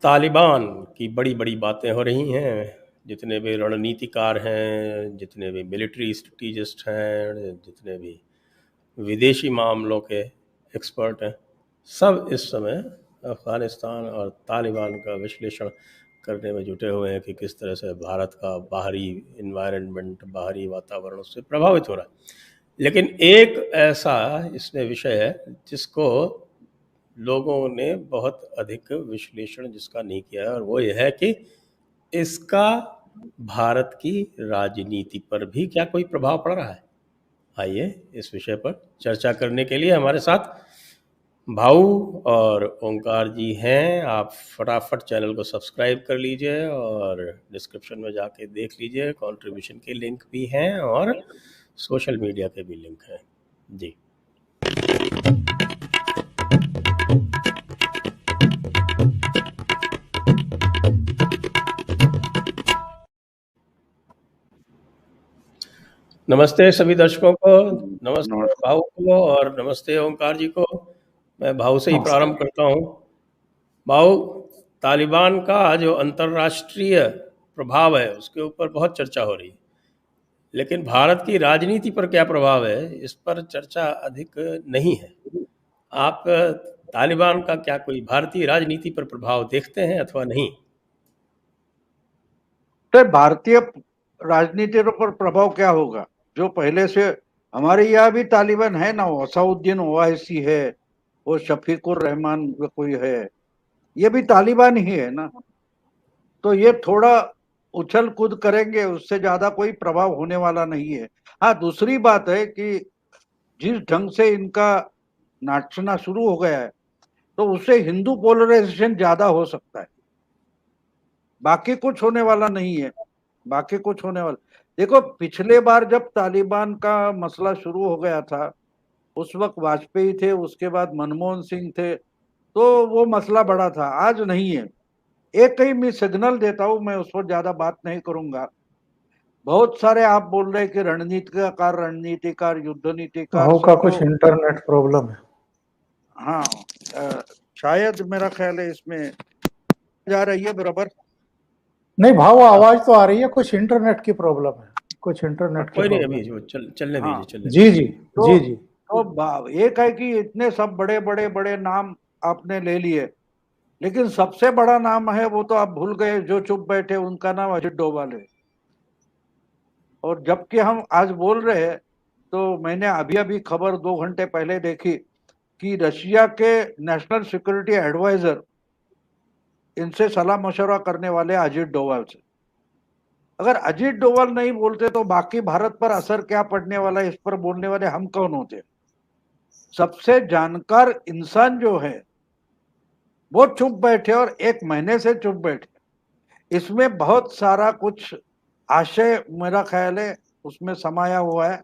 तालिबान की बड़ी बड़ी बातें हो रही हैं। जितने भी रणनीतिकार हैं, जितने भी मिलिट्री स्ट्रेटिजिस्ट हैं, जितने भी विदेशी मामलों के एक्सपर्ट हैं, सब इस समय अफ़गानिस्तान और तालिबान का विश्लेषण करने में जुटे हुए हैं कि किस तरह से भारत का बाहरी इन्वायरमेंट, बाहरी वातावरण उससे प्रभावित हो रहा है। लेकिन एक ऐसा इसमें विषय है जिसको लोगों ने बहुत अधिक विश्लेषण जिसका नहीं किया है, और वो ये है कि इसका भारत की राजनीति पर भी क्या कोई प्रभाव पड़ रहा है। आइए इस विषय पर चर्चा करने के लिए हमारे साथ भाऊ और ओंकार जी हैं। आप फटाफट चैनल को सब्सक्राइब कर लीजिए और डिस्क्रिप्शन में जाके देख लीजिए, कंट्रीब्यूशन के लिंक भी हैं और सोशल मीडिया के भी लिंक हैं जी। नमस्ते सभी दर्शकों को, नमस्ते भाऊ को और नमस्ते ओंकार जी को। मैं भाऊ से ही प्रारंभ करता हूँ। भाऊ, तालिबान का जो अंतर्राष्ट्रीय प्रभाव है उसके ऊपर बहुत चर्चा हो रही है, लेकिन भारत की राजनीति पर क्या प्रभाव है इस पर चर्चा अधिक नहीं है। आप तालिबान का क्या कोई भारतीय राजनीति पर प्रभाव देखते हैं अथवा नहीं? तो भारतीय राजनीति पर प्रभाव क्या होगा? जो पहले से हमारे यहाँ भी तालिबान है ना, असाउद्दीन ओवैसी है, वो शफीकुर रहमान कोई है, ये भी तालिबान ही है ना। तो ये थोड़ा उछल कूद करेंगे, उससे ज्यादा कोई प्रभाव होने वाला नहीं है। हाँ, दूसरी बात है कि जिस ढंग से इनका नाचना शुरू हो गया है तो उससे हिंदू पोलराइजेशन ज्यादा हो सकता है, बाकी कुछ होने वाला नहीं है। बाकी कुछ होने वाला, देखो पिछले बार जब तालिबान का मसला शुरू हो गया था उस वक्त वाजपेयी थे, उसके बाद मनमोहन सिंह थे, तो वो मसला बड़ा था। आज नहीं है। एक कहीं मैं सिग्नल देता हूं, मैं उस पर ज्यादा बात नहीं करूंगा। बहुत सारे आप बोल रहे हैं कि रणनीतिकार युद्ध नीतिकार भाव सब का तो, कुछ इंटरनेट प्रॉब्लम है। हाँ, शायद मेरा ख्याल है इसमें जा रही है बराबर। नहीं भाव, आवाज तो आ रही है, कुछ इंटरनेट की प्रॉब्लम है, कुछ इंटरनेट की कोई नहीं, प्रॉब्लम। अभी वो चलने हाँ, दीजिए, चलने जी जी तो जी जी। एक है कि इतने सब बड़े बड़े बड़े नाम आपने ले लिए, लेकिन सबसे बड़ा नाम है वो तो आप भूल गए, जो चुप बैठे उनका नाम अजित डोभाल है। और जबकि हम आज बोल रहे हैं, तो मैंने अभी अभी खबर 2 घंटे पहले देखी कि रशिया के नेशनल सिक्योरिटी एडवाइजर इनसे सलाह मशवरा करने वाले अजित डोभाल से। अगर अजित डोभाल नहीं बोलते तो बाकी भारत पर असर क्या पड़ने वाला है, इस पर बोलने वाले हम कौन होते? सबसे जानकार इंसान जो है वो चुप बैठे, और 1 महीने से चुप बैठे। इसमें बहुत सारा कुछ आशय मेरा ख्याल है उसमें समाया हुआ है।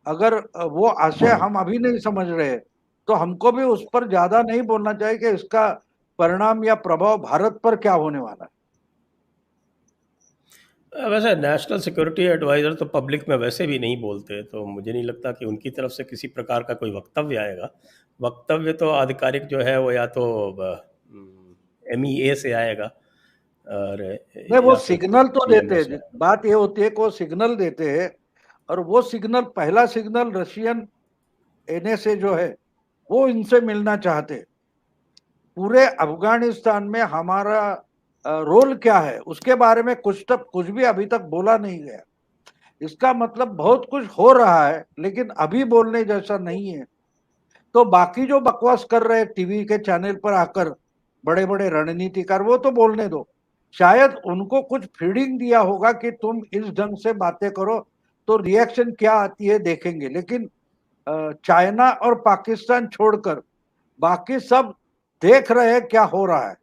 अगर वो आशय हम अभी नहीं समझ रहे तो हमको भी उस पर ज्यादा नहीं बोलना चाहिए कि इसका परिणाम या प्रभाव भारत पर क्या होने वाला है। वैसे नेशनल सिक्योरिटी एडवाइज़र तो पब्लिक में वैसे भी नहीं बोलते, तो मुझे नहीं लगता कि उनकी तरफ से किसी प्रकार का कोई वक्तव्य आएगा। वक्तव्य तो आधिकारिक जो है वो या तो MEA से आएगा और नहीं, वो या फिर सिग्नल तो देते GMO से हैं। आएगा। बात ये होती है कि वो सिग्नल देते हैं, और वो सिग्नल, पहला सिग्नल रशियन NSA जो है वो इनसे मिलना चाहते। पूरे अफगानिस्तान में हमारा रोल क्या है उसके बारे में कुछ भी अभी तक बोला नहीं गया। इसका मतलब बहुत कुछ हो रहा है लेकिन अभी बोलने जैसा नहीं है। तो बाकी जो बकवास कर रहे हैं टीवी के चैनल पर आकर बड़े बड़े रणनीतिकार, वो तो बोलने दो। शायद उनको कुछ फीडिंग दिया होगा कि तुम इस ढंग से बातें करो तो रिएक्शन क्या आती है देखेंगे। लेकिन चाइना और पाकिस्तान छोड़कर बाकी सब देख रहे हैं क्या हो रहा है।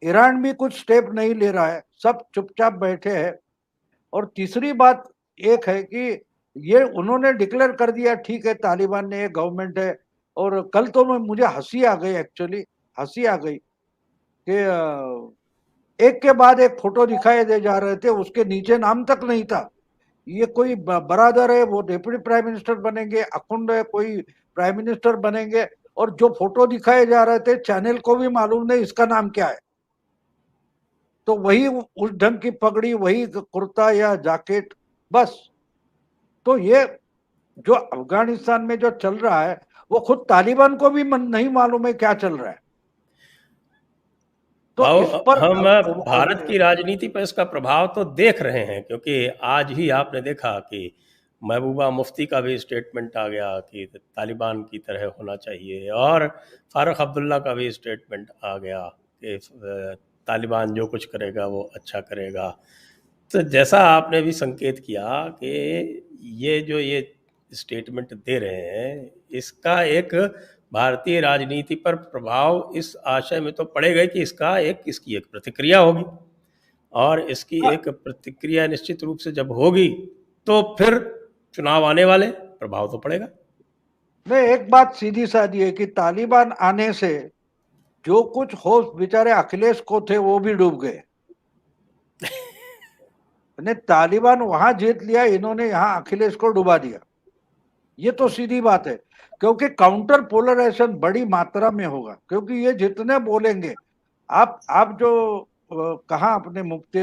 ईरान भी कुछ स्टेप नहीं ले रहा है, सब चुपचाप बैठे हैं। और तीसरी बात एक है कि ये उन्होंने डिक्लेयर कर दिया, ठीक है तालिबान ने, गवर्नमेंट है। और कल तो मुझे हंसी आ गई, एक्चुअली हंसी आ गई कि एक के बाद एक फोटो दिखाए दे जा रहे थे, उसके नीचे नाम तक नहीं था। ये कोई बरादर है वो डिप्टी प्राइम मिनिस्टर बनेंगे, अखुंड है कोई प्राइम मिनिस्टर बनेंगे, और जो फोटो दिखाए जा रहे थे चैनल को भी मालूम नहीं इसका नाम क्या है। तो वही उस ढंग की पगड़ी, वही कुर्ता या जैकेट, बस। तो ये जो अफगानिस्तान में जो चल रहा है वो खुद तालिबान को भी नहीं मालूम है क्या चल रहा है। तो इस पर हम भारत की राजनीति पर इसका प्रभाव तो देख रहे हैं, क्योंकि आज ही आपने देखा कि महबूबा मुफ्ती का भी स्टेटमेंट आ गया कि तालिबान की तरह होना चाहिए, और फारूक अब्दुल्ला का भी स्टेटमेंट आ गया कि तालिबान जो कुछ करेगा वो अच्छा करेगा। तो जैसा आपने भी संकेत किया कि ये स्टेटमेंट दे रहे हैं, इसका एक भारतीय राजनीति पर प्रभाव इस आशय में तो पड़ेगा कि इसकी एक प्रतिक्रिया होगी, और इसकी एक प्रतिक्रिया निश्चित रूप से जब होगी तो फिर चुनाव आने वाले, प्रभाव तो पड़ेगा। नहीं, एक बात सीधी साधी है कि तालिबान आने से जो कुछ हो बेचारे अखिलेश को थे वो भी डूब गए। तालिबान वहां जीत लिया, इन्होंने यहाँ अखिलेश को डुबा दिया। ये तो सीधी बात है, क्योंकि काउंटर पोलराइजेशन बड़ी मात्रा में होगा, क्योंकि ये जितने बोलेंगे, आप जो कहा अपने मुफ्ती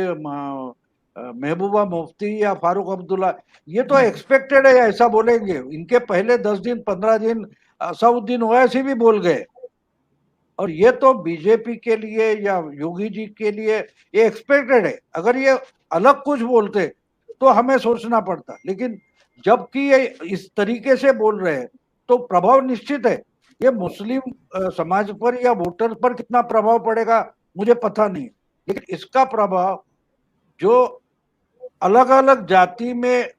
महबूबा मुफ्ती या फारूक अब्दुल्ला, ये तो एक्सपेक्टेड है ऐसा बोलेंगे। इनके पहले 10 दिन 15 दिन असउद्दीन ओवैसी भी बोल गए, और ये तो बीजेपी के लिए या योगी जी के लिए ये एक्सपेक्टेड है। अगर ये अलग कुछ बोलते तो हमें सोचना पड़ता, लेकिन जबकि ये इस तरीके से बोल रहे हैं तो प्रभाव निश्चित है। ये मुस्लिम समाज पर या वोटर पर कितना प्रभाव पड़ेगा मुझे पता नहीं, लेकिन इसका प्रभाव जो अलग अलग जाति में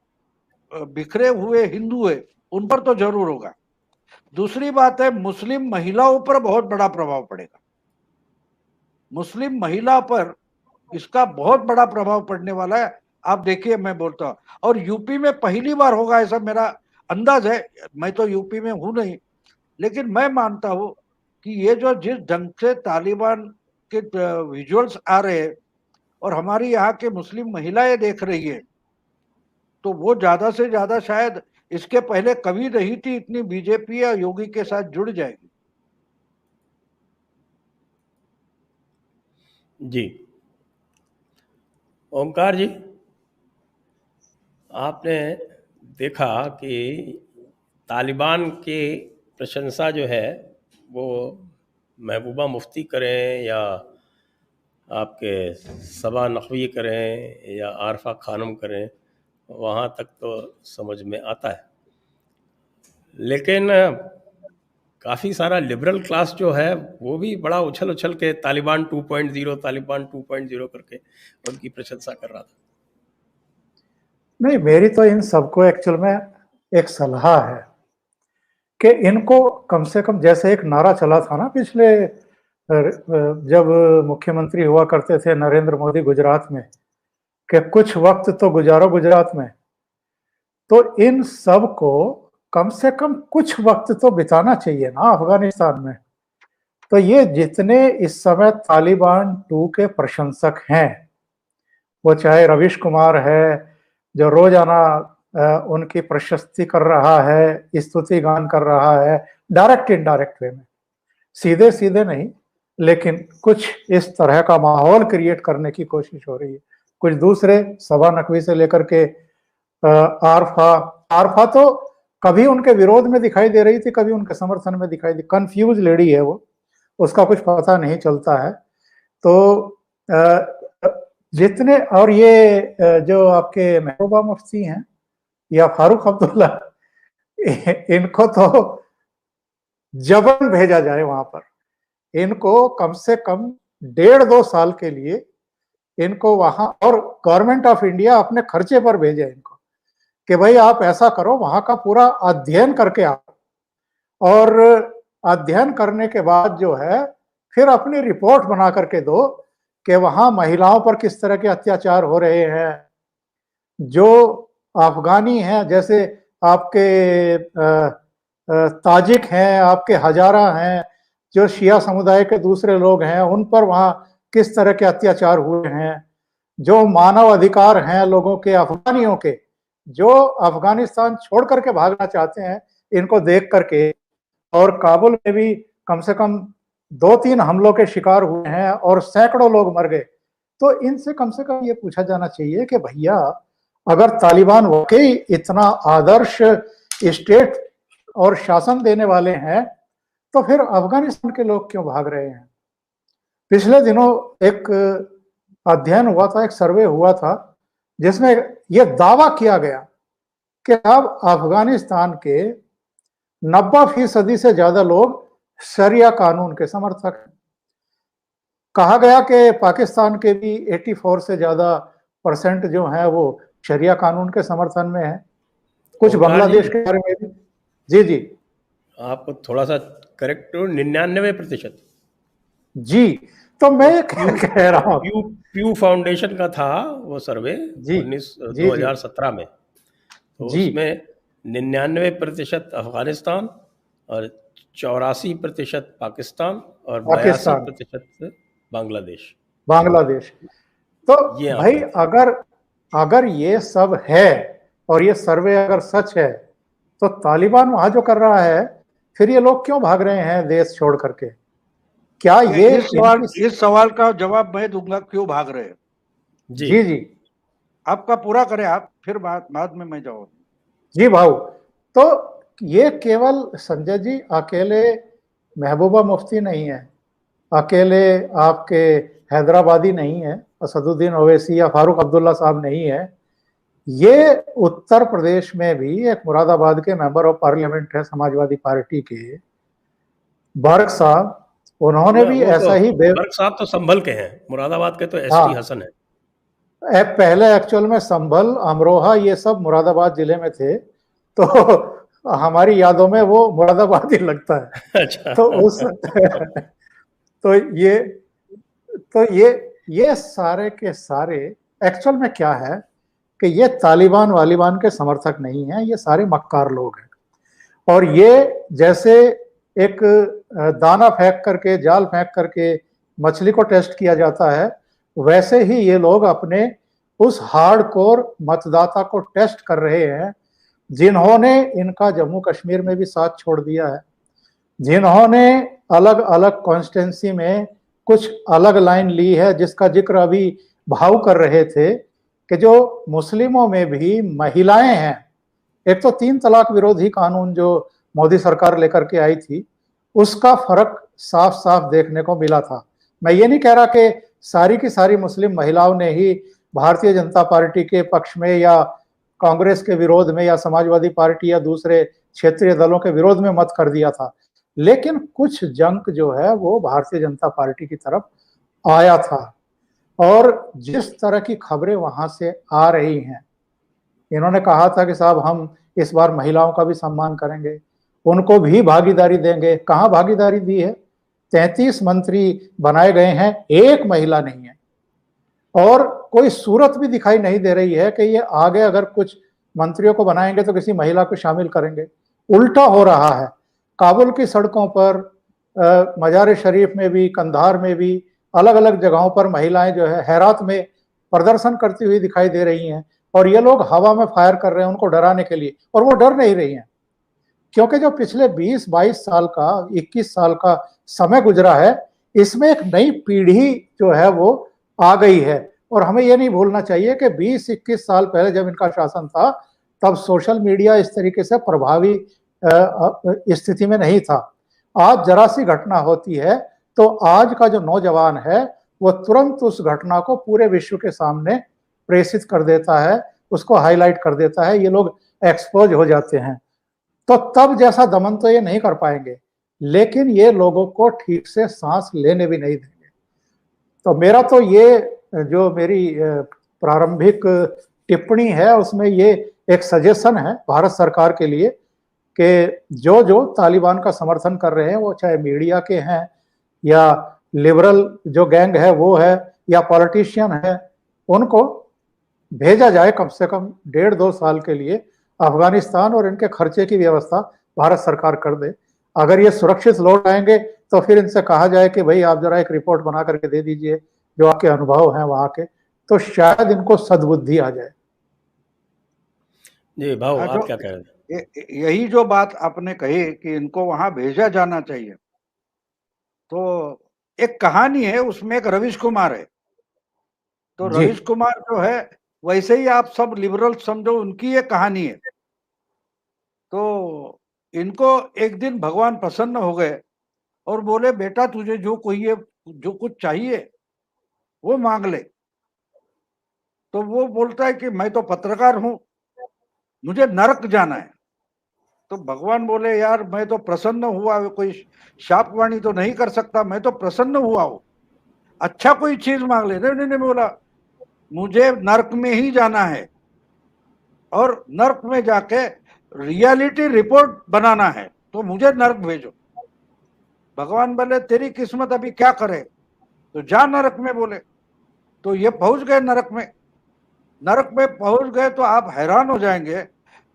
बिखरे हुए हिंदू है उन पर तो जरूर होगा। दूसरी बात है, मुस्लिम महिलाओं पर बहुत बड़ा प्रभाव पड़ेगा। मुस्लिम महिला पर इसका बहुत बड़ा प्रभाव पड़ने वाला है। आप देखिए, मैं बोलता हूं, और यूपी में पहली बार होगा ऐसा मेरा अंदाज है। मैं तो यूपी में हूं नहीं, लेकिन मैं मानता हूं कि ये जो जिस ढंग से तालिबान के विजुअल्स आ रहे हैं और हमारी यहाँ के मुस्लिम महिलाएं देख रही है, तो वो ज्यादा से ज्यादा शायद इसके पहले कभी नहीं थी इतनी बीजेपी या योगी के साथ जुड़ जाएगी। जी ओमकार जी, आपने देखा कि तालिबान की प्रशंसा जो है वो महबूबा मुफ्ती करें या आपके सबा नकवी करें या आरफा खानम करें, वहाँ तक तो समझ में आता है, लेकिन काफ़ी सारा लिबरल क्लास जो है वो भी बड़ा उछल उछल के तालिबान 2.0 करके उनकी प्रशंसा कर रहा था। नहीं, मेरी तो इन सबको एक्चुअल में एक सलाह है कि इनको कम से कम, जैसे एक नारा चला था ना पिछले, जब मुख्यमंत्री हुआ करते थे नरेंद्र मोदी गुजरात में, कि कुछ वक्त तो गुजारो गुजरात में, तो इन सब को कम से कम कुछ वक्त तो बिताना चाहिए ना अफगानिस्तान में। तो ये जितने इस समय तालिबान 2 के प्रशंसक हैं, वो चाहे रवीश कुमार है जो रोजाना उनकी प्रशस्ति कर रहा है, स्तुति गान कर रहा है, डायरेक्ट इनडायरेक्ट वे में, सीधे सीधे नहीं, लेकिन कुछ इस तरह का माहौल क्रिएट करने की कोशिश हो रही है। कुछ दूसरे सबा नकवी से लेकर के आरफा तो कभी उनके विरोध में दिखाई दे रही थी, कभी उनके समर्थन में दिखाई दी। कंफ्यूज लेडी है वो, उसका कुछ पता नहीं चलता है। तो जितने, और ये जो आपके महबूबा मुफ्ती हैं या फारूक अब्दुल्ला, इनको तो जबरन भेजा जाए वहां पर। इनको कम से कम 1.5-2 साल के लिए इनको वहां, और गवर्नमेंट ऑफ इंडिया अपने खर्चे पर भेजे इनको कि भाई आप ऐसा करो, वहां का पूरा अध्ययन करके आओ, और अध्ययन करने के बाद जो है फिर अपनी रिपोर्ट बना करके दो कि वहां महिलाओं पर किस तरह के अत्याचार हो रहे हैं। जो अफगानी हैं, जैसे आपके ताजिक हैं, आपके हजारा हैं, जो शिया समुदाय के दूसरे लोग हैं, उन पर वहां किस तरह के अत्याचार हुए हैं। जो मानव अधिकार हैं लोगों के, अफगानियों के, जो अफगानिस्तान छोड़ करके भागना चाहते हैं, इनको देख करके, और काबुल में भी कम से कम 2-3 हमलों के शिकार हुए हैं और सैकड़ों लोग मर गए। तो इनसे कम से कम ये पूछा जाना चाहिए कि भैया अगर तालिबान वाकई इतना आदर्श स्टेट और शासन देने वाले हैं तो फिर अफगानिस्तान के लोग क्यों भाग रहे हैं? पिछले दिनों एक अध्ययन हुआ था, एक सर्वे हुआ था जिसमें यह दावा किया गया कि अब अफगानिस्तान के 90% से ज्यादा लोग शरिया कानून के समर्थक हैं। कहा गया कि पाकिस्तान के भी 84 से ज्यादा % जो है वो शरिया कानून के समर्थन में है। कुछ बांग्लादेश के बारे में भी। जी जी, आप थोड़ा सा करेक्ट हो, 99%। जी, तो मैं कह रहा हूँ प्यू फाउंडेशन का था वो सर्वे 2017 में, तो उसमें 99% अफगानिस्तान और 84% पाकिस्तान और 82% बांग्लादेश। तो भाई अगर ये सब है और ये सर्वे अगर सच है तो तालिबान वहां जो कर रहा है, फिर ये लोग क्यों भाग रहे हैं देश छोड़ करके? क्या ये इस सवाल का जवाब मैं दूंगा, क्यों भाग रहे हैं। जी जी, आपका पूरा करें आप, फिर बाद में मैं जाऊँ। जी भाऊ, तो ये केवल संजय जी अकेले महबूबा मुफ्ती नहीं है, अकेले आपके हैदराबादी नहीं है, असदुद्दीन ओवैसी या फारूक अब्दुल्ला साहब नहीं है। ये उत्तर प्रदेश में भी एक मुरादाबाद के मेंबर ऑफ पार्लियामेंट है समाजवादी पार्टी के, बर्क साहब, उन्होंने भी ऐसा ही बर्क साहब तो संभल के हैं, मुरादाबाद के तो एसटी हसन है। पहले एक्चुअल में संभल, अमरोहा ये सब मुरादाबाद जिले में थे, तो हमारी यादों में वो मुरादाबाद ही लगता है। अच्छा। तो ये सारे के सारे एक्चुअल में क्या है कि ये तालिबान वालिबान के समर्थक नहीं है, ये सारे मक्कार लोग हैं। और ये जैसे एक दाना फेंक करके, जाल फेंक करके मछली को टेस्ट किया जाता है, वैसे ही ये लोग अपने उस हार्डकोर मतदाता को टेस्ट कर रहे हैं जिन्होंने इनका जम्मू कश्मीर में भी साथ छोड़ दिया है, जिन्होंने अलग अलग कॉन्स्टिट्यूंसी में कुछ अलग लाइन ली है, जिसका जिक्र अभी भाव कर रहे थे कि जो मुस्लिमों में भी महिलाएं हैं। एक तो 3 तलाक विरोधी कानून जो मोदी सरकार लेकर के आई थी, उसका फर्क साफ साफ देखने को मिला था। मैं ये नहीं कह रहा कि सारी की सारी मुस्लिम महिलाओं ने ही भारतीय जनता पार्टी के पक्ष में या कांग्रेस के विरोध में या समाजवादी पार्टी या दूसरे क्षेत्रीय दलों के विरोध में मत कर दिया था, लेकिन कुछ जंक जो है वो भारतीय जनता पार्टी की तरफ आया था। और जिस तरह की खबरें वहां से आ रही हैं, इन्होंने कहा था कि साहब हम इस बार महिलाओं का भी सम्मान करेंगे, उनको भी भागीदारी देंगे। कहाँ भागीदारी दी है? 33 मंत्री बनाए गए हैं, एक महिला नहीं है, और कोई सूरत भी दिखाई नहीं दे रही है कि ये आगे अगर कुछ मंत्रियों को बनाएंगे तो किसी महिला को शामिल करेंगे। उल्टा हो रहा है। काबुल की सड़कों पर, मजार शरीफ में भी, कंधार में भी, अलग अलग जगहों पर महिलाएं जो है हेरात में प्रदर्शन करती हुई दिखाई दे रही हैं, और ये लोग हवा में फायर कर रहे हैं उनको डराने के लिए, और वो डर नहीं रही हैं, क्योंकि जो पिछले 20-22 साल का, 21 साल का समय गुजरा है, इसमें एक नई पीढ़ी जो है वो आ गई है। और हमें ये नहीं भूलना चाहिए कि 20-21 साल पहले जब इनका शासन था, तब सोशल मीडिया इस तरीके से प्रभावी स्थिति में नहीं था। आज जरा सी घटना होती है तो आज का जो नौजवान है वो तुरंत उस घटना को पूरे विश्व के सामने प्रेषित कर देता है, उसको हाईलाइट कर देता है, ये लोग एक्सपोज हो जाते हैं। तो तब जैसा दमन तो ये नहीं कर पाएंगे, लेकिन ये लोगों को ठीक से सांस लेने भी नहीं देंगे। तो मेरा तो ये जो मेरी प्रारंभिक टिप्पणी है उसमें ये एक सजेशन है भारत सरकार के लिए कि जो जो तालिबान का समर्थन कर रहे हैं, वो चाहे मीडिया के हैं या लिबरल जो गैंग है वो है या पॉलिटिशियन है, उनको भेजा जाए कम से कम 1.5-2 साल के लिए अफगानिस्तान, और इनके खर्चे की व्यवस्था भारत सरकार कर दे। अगर ये सुरक्षित लौट आएंगे तो फिर इनसे कहा जाए कि भाई आप जरा एक रिपोर्ट बना करके दे दीजिए जो आपके अनुभव हैं वहां के, तो शायद इनको सद्बुद्धि आ जाए। जी भाव, आप क्या कह रहे हैं? यही जो बात आपने कही कि इनको वहां भेजा जाना चाहिए, तो एक कहानी है, उसमें एक रवीश कुमार है, तो रवीश कुमार जो है वैसे ही आप सब लिबरल समझो, उनकी ये कहानी है। तो इनको एक दिन भगवान प्रसन्न हो गए और बोले बेटा तुझे जो कोई है, जो कुछ चाहिए वो मांग ले। तो वो बोलता है कि मैं तो पत्रकार हूं, मुझे नरक जाना है। तो भगवान बोले यार मैं तो प्रसन्न हुआ, कोई शापवाणी तो नहीं कर सकता, मैं तो प्रसन्न हुआ हूं, अच्छा कोई चीज मांग ले। नहीं नहीं बोला, मुझे नरक में ही जाना है और नरक में जाके रियलिटी रिपोर्ट बनाना है, तो मुझे नरक भेजो। भगवान बोले तेरी किस्मत अभी क्या करे, तो जा नरक में। बोले तो ये पहुंच गए नरक में। नरक में पहुंच गए तो आप हैरान हो जाएंगे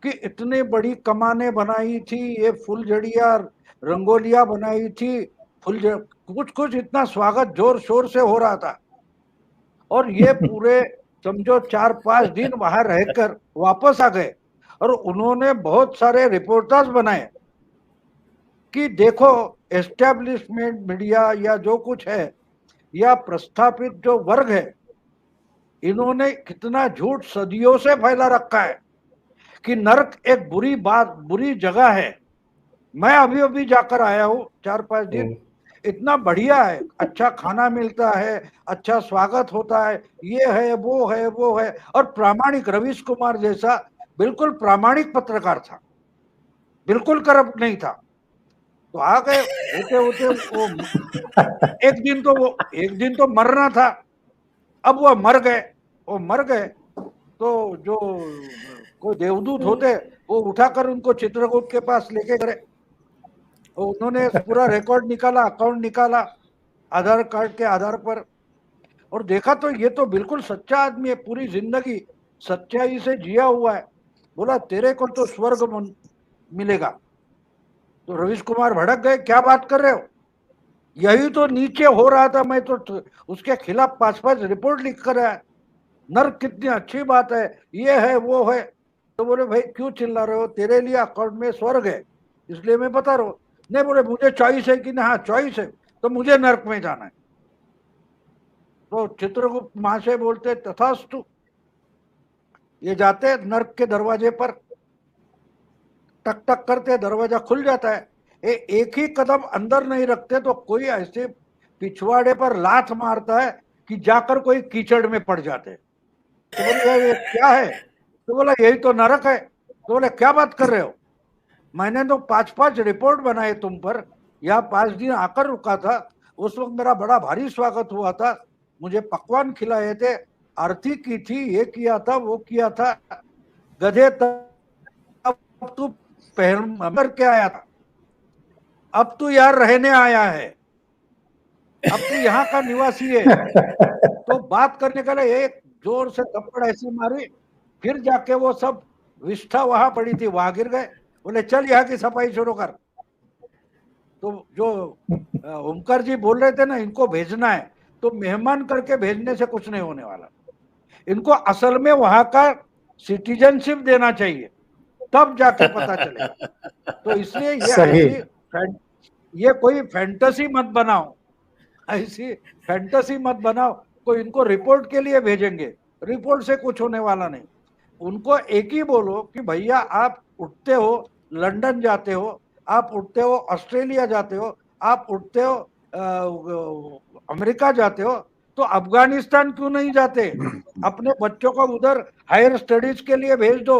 कि इतनी बड़ी कमाने बनाई थी, ये फुलझड़िया रंगोलियां बनाई थी, कुछ कुछ इतना स्वागत जोर शोर से हो रहा था। और ये पूरे समझो 4-5 दिन वहां रहकर वापस आ गए और उन्होंने बहुत सारे रिपोर्टर्स बनाए कि देखो एस्टेब्लिशमेंट मीडिया या जो कुछ है या प्रस्थापित जो वर्ग है, इन्होंने कितना झूठ सदियों से फैला रखा है कि नरक एक बुरी बात, बुरी जगह है। मैं अभी अभी जाकर आया हूं 4-5 दिन, इतना बढ़िया है, अच्छा खाना मिलता है, अच्छा स्वागत होता है, ये है वो है वो है। और प्रामाणिक रवीश कुमार जैसा बिल्कुल प्रामाणिक पत्रकार था, बिल्कुल करप्ट नहीं था। तो आ गए होते होते वो एक दिन तो मरना था, अब वो मर गए। तो जो कोई देवदूत होते वो उठाकर उनको चित्रगुप्त के पास लेके गए। तो उन्होंने पूरा रिकॉर्ड निकाला, अकाउंट निकाला आधार कार्ड के आधार पर, और देखा तो ये तो बिल्कुल सच्चा आदमी है, पूरी जिंदगी सच्चाई से जिया हुआ है। बोला तेरे को तो स्वर्ग मिलेगा। तो रवीश कुमार भड़क गए, क्या बात कर रहे हो, यही तो नीचे हो रहा था, मैं तो उसके खिलाफ 5-5 रिपोर्ट लिख कर आया, नर्क कितनी अच्छी बात है, ये है वो है। तो बोले भाई क्यों चिल्ला रहे हो, तेरे लिए अकाउंट में स्वर्ग है इसलिए मैं बता रहा हूं। नहीं बोले मुझे चॉइस है कि ना, हाँ चॉइस है, तो मुझे नर्क में जाना है। तो चित्रगुप्त महाशय बोलते तथास्तु। ये जाते नर्क के दरवाजे पर, टक टक करते दरवाजा खुल जाता है, एक ही कदम अंदर नहीं रखते तो कोई ऐसे पिछवाड़े पर लात मारता है कि जाकर कोई कीचड़ में पड़ जाते। तो बोले ये क्या है, तो बोला यही तो नरक है। तो बोले क्या बात कर रहे हो, मैंने तो 5-5 रिपोर्ट बनाए तुम पर, यहाँ 5 दिन आकर रुका था, उस वक्त मेरा बड़ा भारी स्वागत हुआ था, मुझे पकवान खिलाए थे, आरती की थी, ये किया था वो किया था। गधे तब तू पहन के आया था, अब तू यार रहने आया है, अब तू यहाँ का निवासी है। तो बात करने के लिए एक जोर से थप्पड़ ऐसी मारी, फिर जाके वो सब विष्ठा वहां पड़ी थी वहां गिर गए। बोले चल यहाँ की सफाई शुरू कर। तो जो ओमकार जी बोल रहे थे ना, इनको भेजना है, तो मेहमान करके भेजने से कुछ नहीं होने वाला, इनको असल में वहां का सिटीजनशिप देना चाहिए, तब जाके पता चलेगा। तो इसलिए ये कोई फैंटेसी मत बनाओ, ऐसी फैंटेसी मत बनाओ। कोई इनको रिपोर्ट के लिए भेजेंगे, रिपोर्ट से कुछ होने वाला नहीं। उनको एक ही बोलो कि भैया आप उठते हो लंदन जाते हो, आप उठते हो ऑस्ट्रेलिया जाते हो, आप उठते हो अमेरिका जाते हो, तो अफगानिस्तान क्यों नहीं जाते, अपने बच्चों को उधर हायर स्टडीज के लिए भेज दो।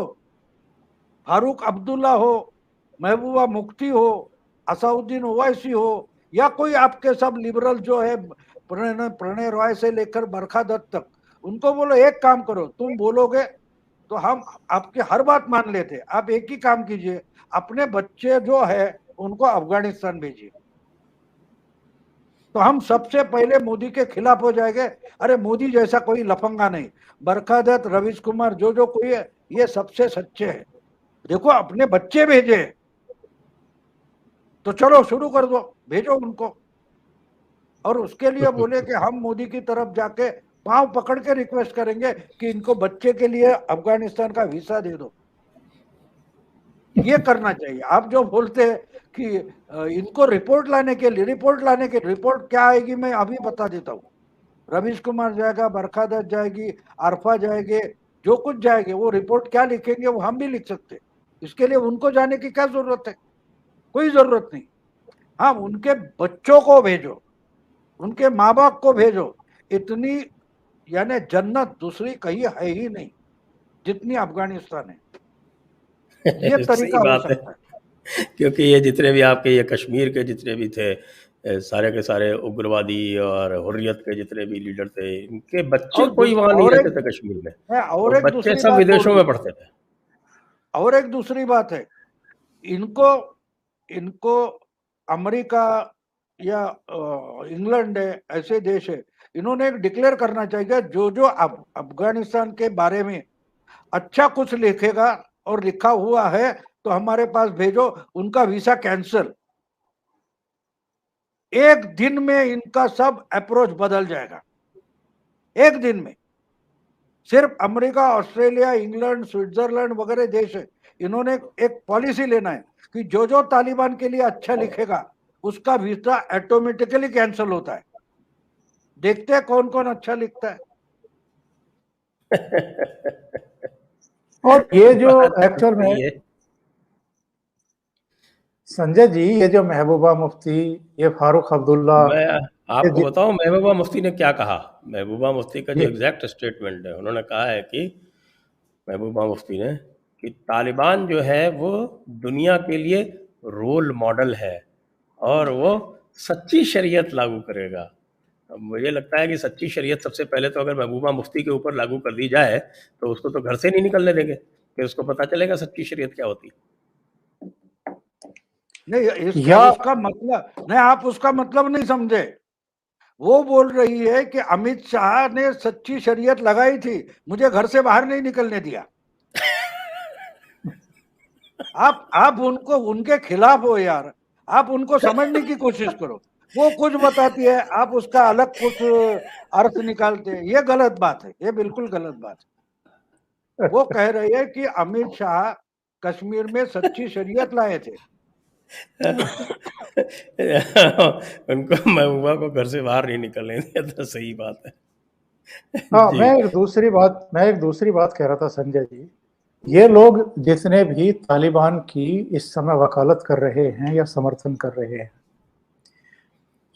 फारूक अब्दुल्ला हो, महबूबा मुफ्ती हो, असाउद्दीन ओवैसी हो, या कोई आपके सब लिबरल जो है प्रणय रॉय से लेकर बरखा दत्त तक, उनको बोलो एक काम करो, तुम बोलोगे तो हम आपकी हर बात मान लेते, आप एक ही काम कीजिए, अपने बच्चे जो है उनको अफगानिस्तान भेजिए, तो हम सबसे पहले मोदी के खिलाफ हो जाएंगे। अरे मोदी जैसा कोई लफंगा नहीं, बरखा दत्त, रवीश कुमार, जो कोई है, ये सबसे सच्चे हैं। देखो अपने बच्चे भेजे, तो चलो शुरू कर दो, भेजो उनको। और उसके लिए बोले कि हम मोदी की तरफ जाके पांव पकड़ के रिक्वेस्ट करेंगे कि इनको बच्चे के लिए अफगानिस्तान का वीसा दे दो। ये करना चाहिए। आप जो बोलते हैं कि इनको रिपोर्ट लाने के लिए, रिपोर्ट क्या आएगी मैं अभी बता देता हूँ। रवीश कुमार जाएगा, बरखा दत्त जाएगी, आरफा जाएंगे, जो कुछ जाएंगे, वो रिपोर्ट क्या लिखेंगे वो हम भी लिख सकते। इसके लिए उनको जाने की क्या जरूरत है? कोई जरूरत नहीं। हाँ, उनके बच्चों को भेजो, उनके माँ बाप को भेजो। इतनी यानी जन्नत दूसरी कहीं है ही नहीं जितनी अफगानिस्तान है। ये सही तरीका हो बात है, सकता है। क्योंकि ये जितने भी आपके ये कश्मीर के जितने भी थे सारे के सारे उग्रवादी और हुर्रियत के जितने भी लीडर थे, इनके बच्चे कोई वहां नहीं रहते थे कश्मीर में, और और एक बच्चे दूसरी सब बात बोल विदेशों में दूं, पढ़ते थे। और एक दूसरी बात है, इनको इनको अमेरिका या इंग्लैंड है, ऐसे देश है, इन्होंने एक डिक्लेयर करना चाहिए, जो जो अफगानिस्तान के बारे में अच्छा कुछ लिखेगा और लिखा हुआ है तो हमारे पास भेजो, उनका वीसा कैंसिल। एक दिन में इनका सब अप्रोच बदल जाएगा, एक दिन में। सिर्फ अमेरिका, ऑस्ट्रेलिया, इंग्लैंड, स्विट्जरलैंड वगैरह देश है, इन्होंने एक पॉलिसी लेना है कि जो जो तालिबान के लिए अच्छा लिखेगा उसका वीजा ऑटोमेटिकली कैंसिल होता है। देखते हैं कौन कौन अच्छा लिखता है। और ये जो बात तो एक्चुअल में सही है। संजय जी, ये जो महबूबा मुफ्ती, ये फारूक अब्दुल्ला, मैं ये आपको बताऊं महबूबा मुफ्ती ने क्या कहा। महबूबा मुफ्ती का जो ये एग्जैक्ट स्टेटमेंट है, उन्होंने कहा है कि महबूबा मुफ्ती ने कि तालिबान जो है वो दुनिया के लिए रोल मॉडल है और वो सच्ची शरीयत लागू करेगा। अब मुझे लगता है कि सच्ची शरीयत सबसे पहले तो अगर महबूबा मुफ्ती के ऊपर लागू कर दी जाए तो उसको तो घर से नहीं निकलने देंगे, फिर उसको पता चलेगा सच्ची शरीयत क्या होती। नहीं, या उसका मतलब नहीं, आप उसका मतलब नहीं समझे। वो बोल रही है कि अमित शाह ने सच्ची शरीयत लगाई थी, मुझे घर से बाहर नहीं निकलने दिया। आप उनको उनके खिलाफ हो यार, आप उनको समझने की कोशिश करो। वो कुछ बताती है, आप उसका अलग कुछ अर्थ निकालते हैं। ये गलत बात है, ये बिल्कुल गलत बात है। वो कह रही है कि अमित शाह कश्मीर में सच्ची शरीयत लाए थे। उनको महबूबा को घर से बाहर नहीं निकलने दिया, तो सही बात है। हाँ, जी। मैं एक दूसरी बात कह रहा था संजय जी। ये लोग जितने भी तालिबान की इस समय वकालत कर रहे हैं या समर्थन कर रहे हैं,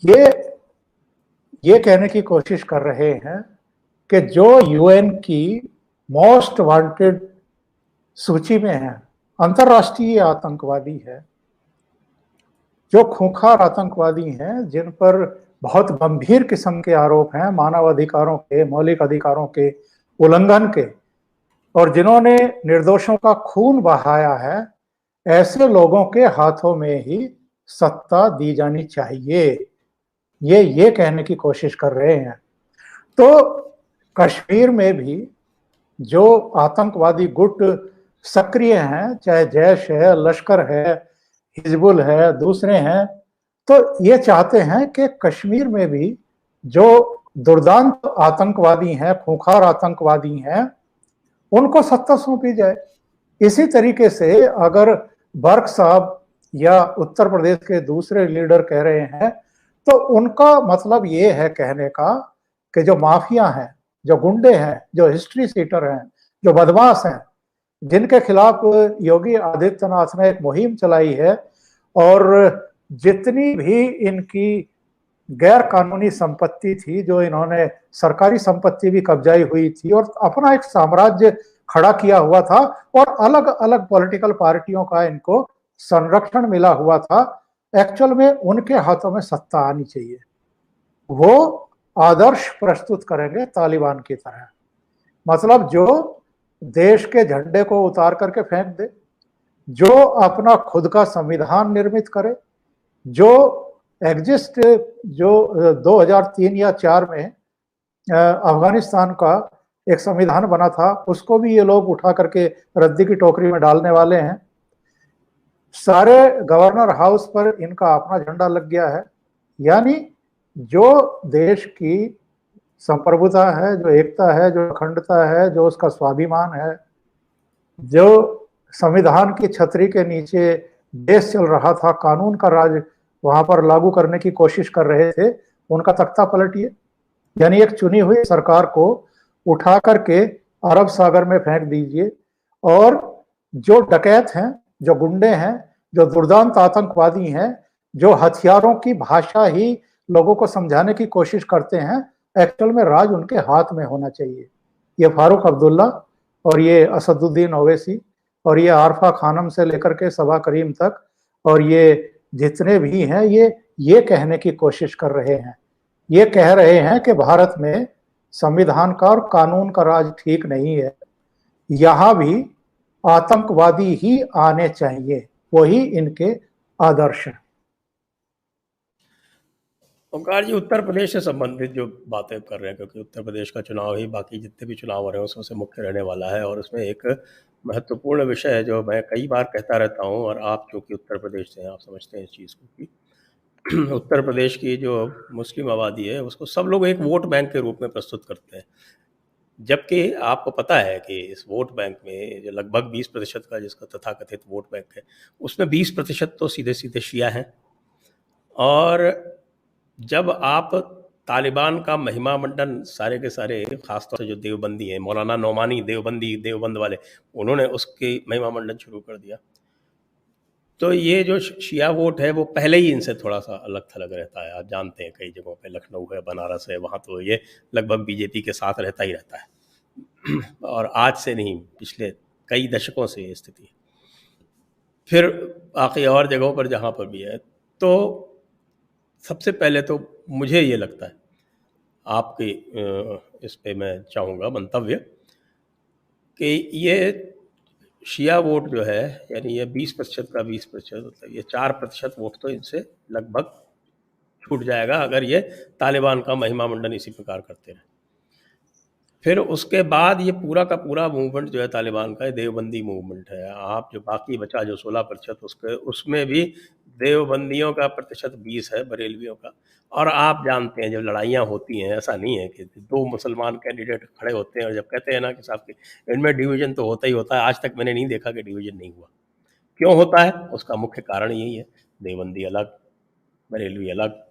ये ये कहने की कोशिश कर रहे हैं कि जो यूएन की मोस्ट वांटेड सूची में है, अंतर्राष्ट्रीय आतंकवादी है, जो खूंखार आतंकवादी हैं, जिन पर बहुत गंभीर किस्म के आरोप हैं मानव अधिकारों के, मौलिक अधिकारों के उल्लंघन के, और जिन्होंने निर्दोषों का खून बहाया है, ऐसे लोगों के हाथों में ही सत्ता दी जानी चाहिए। ये कहने की कोशिश कर रहे हैं। तो कश्मीर में भी जो आतंकवादी गुट सक्रिय हैं, चाहे जैश है, लश्कर है, हिजबुल है, दूसरे हैं, तो ये चाहते हैं कि कश्मीर में भी जो दुर्दांत आतंकवादी हैं, खूंखार आतंकवादी हैं, उनको सत्ता सौंपी जाए। इसी तरीके से अगर बर्क साहब या उत्तर प्रदेश के दूसरे लीडर कह रहे हैं, तो उनका मतलब ये है कहने का कि जो माफिया हैं, जो गुंडे हैं, जो हिस्ट्री सीटर हैं, जो बदमाश हैं, जिनके खिलाफ योगी आदित्यनाथ ने एक मुहिम चलाई है, और जितनी भी इनकी गैर कानूनी संपत्ति थी, जो इन्होंने सरकारी संपत्ति भी कब्जाई हुई थी और अपना एक साम्राज्य खड़ा किया हुआ था, और अलग अलग पॉलिटिकल पार्टियों का इनको संरक्षण मिला हुआ था, एक्चुअल में उनके हाथों में सत्ता आनी चाहिए। वो आदर्श प्रस्तुत करेंगे तालिबान की तरह, मतलब जो देश के झंडे को उतार करके फेंक दे, जो अपना खुद का संविधान निर्मित करे, जो एग्जिस्ट जो 2003 या 4 में अफगानिस्तान का एक संविधान बना था, उसको भी ये लोग उठा करके रद्दी की टोकरी में डालने वाले हैं। सारे गवर्नर हाउस पर इनका अपना झंडा लग गया है। यानी जो देश की संप्रभुता है, जो एकता है, जो अखंडता है, जो उसका स्वाभिमान है, जो संविधान की छतरी के नीचे देश चल रहा था, कानून का राज वहां पर लागू करने की कोशिश कर रहे थे, उनका तख्ता पलटिए। यानी एक चुनी हुई सरकार को उठा करके अरब सागर में फेंक दीजिए, और जो डकैत हैं, जो गुंडे हैं, जो दुर्दांत आतंकवादी हैं, जो हथियारों की भाषा ही लोगों को समझाने की कोशिश करते हैं, एक्चुअल में राज उनके हाथ में होना चाहिए। ये फारूक अब्दुल्ला और ये असदुद्दीन ओवैसी और ये आरफा खानम से लेकर के सबा करीम तक और ये जितने भी हैं, ये कहने की कोशिश कर रहे हैं, ये कह रहे हैं कि भारत में संविधान का और कानून का राज ठीक नहीं है, यहां भी आतंकवादी ही आने चाहिए, वही इनके आदर्श हैं। ओंकार जी, उत्तर प्रदेश से संबंधित जो बातें कर रहे हैं, क्योंकि उत्तर प्रदेश का चुनाव ही बाकी जितने भी चुनाव हो रहे हैं उसमें से मुख्य रहने वाला है, और उसमें एक महत्वपूर्ण विषय है जो मैं कई बार कहता रहता हूं, और आप क्योंकि उत्तर प्रदेश से हैं, आप समझते हैं इस चीज़ को कि उत्तर प्रदेश की जो मुस्लिम आबादी है उसको सब लोग एक वोट बैंक के रूप में प्रस्तुत करते हैं, जबकि आपको पता है कि इस वोट बैंक में जो लगभग 20% का जिसका तथाकथित वोट बैंक है, उसमें 20% तो सीधे सीधे शिया हैं। और जब आप तालिबान का महिमा मंडन सारे के सारे, खासतौर से जो देवबंदी हैं, मौलाना नौमानी देवबंद वाले, उन्होंने उसकी महिमा मंडन शुरू कर दिया, तो ये जो शिया वोट है वो पहले ही इनसे थोड़ा सा अलग थलग रहता है। आप जानते हैं कई जगहों पे, लखनऊ है, बनारस है, वहाँ तो ये लगभग बीजेपी के साथ रहता ही रहता है और आज से नहीं, पिछले कई दशकों से ये स्थिति है। फिर बाकी और जगहों पर जहाँ पर भी है, तो सबसे पहले तो मुझे ये लगता है, आपके इस पे मैं चाहूँगा मंतव्य, कि ये शिया वोट जो है, यानी ये 20% का 20%, मतलब ये 4% वोट तो इनसे लगभग छूट जाएगा अगर ये तालिबान का महिमा मंडन इसी प्रकार करते रहे। फिर उसके बाद ये पूरा का पूरा मूवमेंट जो है तालिबान का, देवबंदी मूवमेंट है। आप जो बाकी बचा जो 16%, उसमें भी देवबंदियों का प्रतिशत 20 है, बरेलवियों का। और आप जानते हैं जब लड़ाइयाँ होती हैं, ऐसा नहीं है कि 2 मुसलमान कैंडिडेट खड़े होते हैं और जब कहते हैं ना कि साहब कि इनमें डिवीज़न तो होता ही होता है, आज तक मैंने नहीं देखा कि डिवीज़न नहीं हुआ। क्यों होता है? उसका मुख्य कारण यही है, देवबंदी अलग, बरेलवी अलग,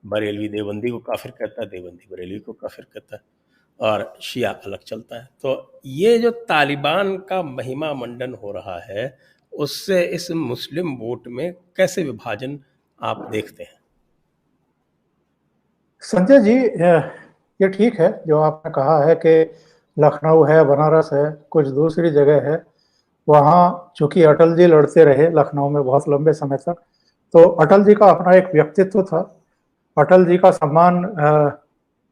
बरेलवी देवबंदी को काफिर कहता है, देवबंदी बरेलवी को काफिर कहता है, और शिया अलग चलता है। तो ये जो तालिबान का महिमा मंडन हो रहा है, उससे इस मुस्लिम वोट में कैसे विभाजन आप देखते हैं? संजय जी, ये ठीक है जो आपने कहा है कि लखनऊ है, बनारस है, कुछ दूसरी जगह है, वहाँ चूंकि अटल जी लड़ते रहे लखनऊ में बहुत लंबे समय तक, तो अटल जी का अपना एक व्यक्तित्व था, अटल जी का सम्मान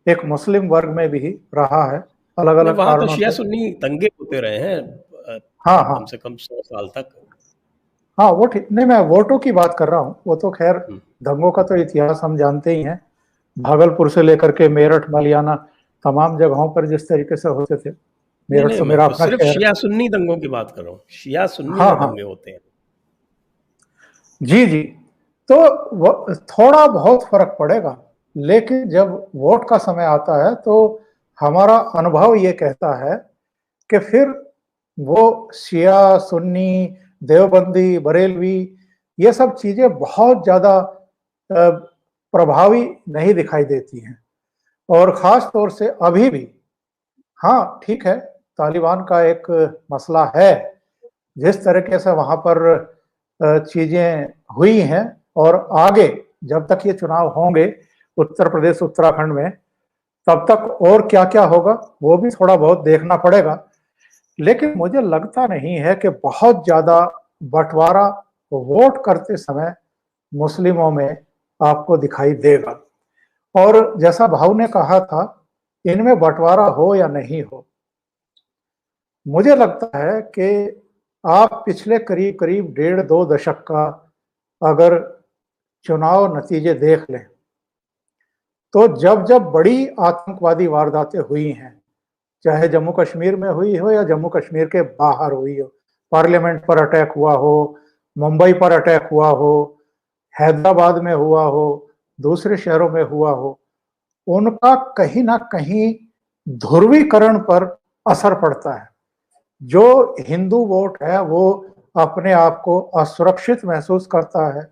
एक मुस्लिम वर्ग में भी रहा है, अलग अलग वहाँ तो कारणों शिया से। सुन्नी दंगे होते रहे हैं हाँ हाँ, कम से कम 100 साल तक। हाँ वो ठीक नहीं, मैं वोटों की बात कर रहा हूँ, वो तो खैर दंगों का तो इतिहास हम जानते ही हैं, भागलपुर से लेकर के मेरठ, मलियाना, तमाम जगहों पर जिस तरीके से होते थे। मेरठ नहीं, तो मैं मेरा तो अपना सिर्फ शहर। शिया सुन्नी दंगों की बात कर रहा हूँ, शिया सुन्नी हाँ में हाँ, दंगे होते हैं। जी जी, तो थोड़ा बहुत फर्क पड़ेगा, लेकिन जब वोट का समय आता है तो हमारा अनुभव ये कहता है कि फिर वो शिया, सुन्नी, देवबंदी, बरेलवी, ये सब चीजें बहुत ज्यादा प्रभावी नहीं दिखाई देती हैं। और खास तौर से अभी भी, हाँ ठीक है, तालिबान का एक मसला है, जिस तरीके से वहां पर चीजें हुई हैं, और आगे जब तक ये चुनाव होंगे उत्तर प्रदेश, उत्तराखंड में, तब तक और क्या क्या होगा वो भी थोड़ा बहुत देखना पड़ेगा। लेकिन मुझे लगता नहीं है कि बहुत ज्यादा बंटवारा वोट करते समय मुस्लिमों में आपको दिखाई देगा। और जैसा भाऊ ने कहा था, इनमें बंटवारा हो या नहीं हो, मुझे लगता है कि आप पिछले करीब करीब 1.5-2 दशक का अगर चुनाव नतीजे देख लें, तो जब जब बड़ी आतंकवादी वारदातें हुई हैं, चाहे जम्मू कश्मीर में हुई हो या जम्मू कश्मीर के बाहर हुई हो, पार्लियामेंट पर अटैक हुआ हो, मुंबई पर अटैक हुआ हो, हैदराबाद में हुआ हो, दूसरे शहरों में हुआ हो, उनका कहीं ना कहीं ध्रुवीकरण पर असर पड़ता है। जो हिंदू वोट है वो अपने आप को असुरक्षित महसूस करता है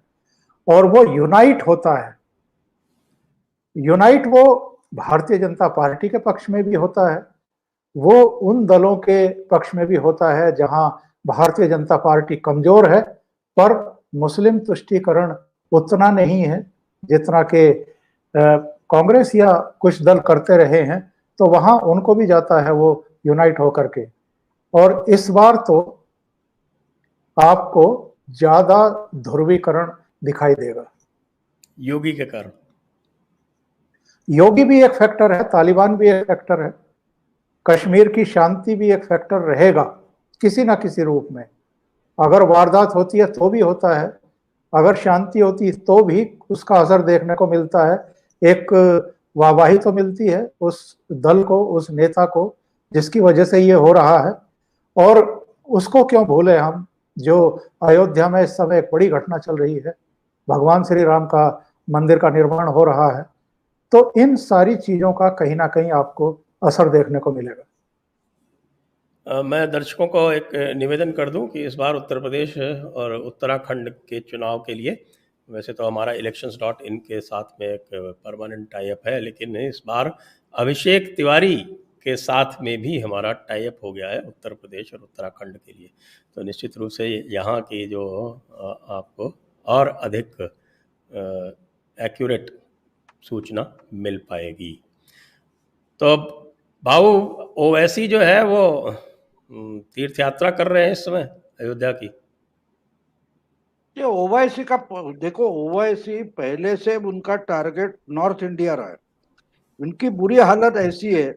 और वो यूनाइट होता है। यूनाइट वो भारतीय जनता पार्टी के पक्ष में भी होता है, वो उन दलों के पक्ष में भी होता है जहां भारतीय जनता पार्टी कमजोर है, पर मुस्लिम तुष्टीकरण उतना नहीं है जितना कि कांग्रेस या कुछ दल करते रहे हैं, तो वहां उनको भी जाता है वो यूनाइट होकर के। और इस बार तो आपको ज्यादा ध्रुवीकरण दिखाई देगा योगी के कारण। योगी भी एक फैक्टर है, तालिबान भी एक फैक्टर है, कश्मीर की शांति भी एक फैक्टर रहेगा किसी ना किसी रूप में। अगर वारदात होती है तो भी होता है, अगर शांति होती है तो भी उसका असर देखने को मिलता है। एक वाहवाही तो मिलती है उस दल को, उस नेता को जिसकी वजह से ये हो रहा है। और उसको क्यों भूले हम, जो अयोध्या में इस समय एक बड़ी घटना चल रही है, भगवान श्री राम का मंदिर का निर्माण हो रहा है, तो इन सारी चीजों का कहीं ना कहीं आपको असर देखने को मिलेगा। मैं दर्शकों को एक निवेदन कर दूं कि इस बार उत्तर प्रदेश और उत्तराखंड के चुनाव के लिए, वैसे तो हमारा elections.in के साथ में एक परमानेंट टाई अप है, लेकिन इस बार अभिषेक तिवारी के साथ में भी हमारा टाई अप हो गया है उत्तर प्रदेश और उत्तराखंड के लिए। तो निश्चित रूप से यहाँ की जो आपको और अधिक एक्यूरेट सूचना मिल पाएगी। तो भाऊ ओवैसी जो है वो तीर्थ यात्रा कर रहे हैं इस समय अयोध्या की। ये ओवैसी का देखो, ओवैसी पहले से उनका टारगेट नॉर्थ इंडिया रहा है। उनकी बुरी हालत ऐसी है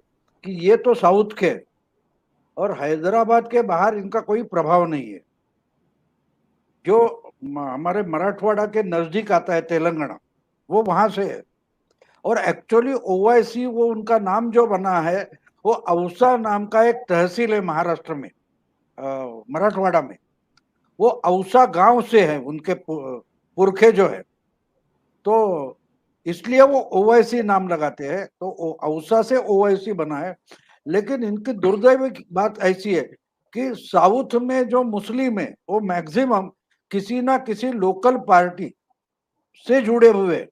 कि ये तो साउथ के और हैदराबाद के बाहर इनका कोई प्रभाव नहीं है। जो हमारे मराठवाड़ा के नजदीक आता है तेलंगाना, वो वहां से है। और एक्चुअली ओवैसी वो उनका नाम जो बना है वो औसा नाम का एक तहसील है महाराष्ट्र में, मराठवाड़ा में। वो औसा गांव से है, उनके पुरखे जो है, तो इसलिए वो ओवैसी नाम लगाते हैं। तो औसा से ओवैसी बना है। लेकिन इनकी दुर्दैव की बात ऐसी है कि साउथ में जो मुस्लिम है वो मैक्सिमम किसी ना किसी लोकल पार्टी से जुड़े हुए।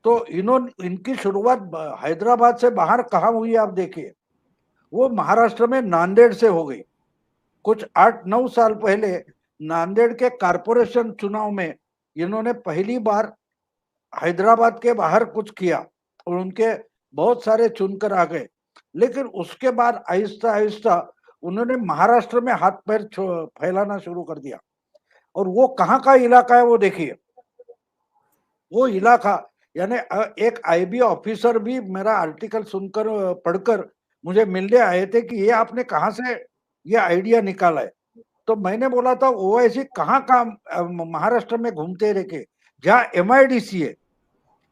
तो इनकी शुरुआत हैदराबाद से बाहर कहाँ हुई आप देखिए, वो महाराष्ट्र में नांदेड़ से हो गई। कुछ 8-9 साल पहले नांदेड़ के कारपोरेशन चुनाव में इन्होंने पहली बार हैदराबाद के बाहर कुछ किया और उनके बहुत सारे चुनकर आ गए। लेकिन उसके बाद आहिस्ता आहिस्ता उन्होंने महाराष्ट्र में हाथ पैर फैलाना शुरू कर दिया। और वो कहाँ का इलाका है वो देखिए। वो इलाका यानी एक आईबी ऑफिसर भी मेरा आर्टिकल सुनकर पढ़कर मुझे मिलने आए थे कि ये आपने कहाँ से ये आइडिया निकाला है। तो मैंने बोला था ओवैसी कहाँ महाराष्ट्र में घूमते रह के, जहाँ MIDC है,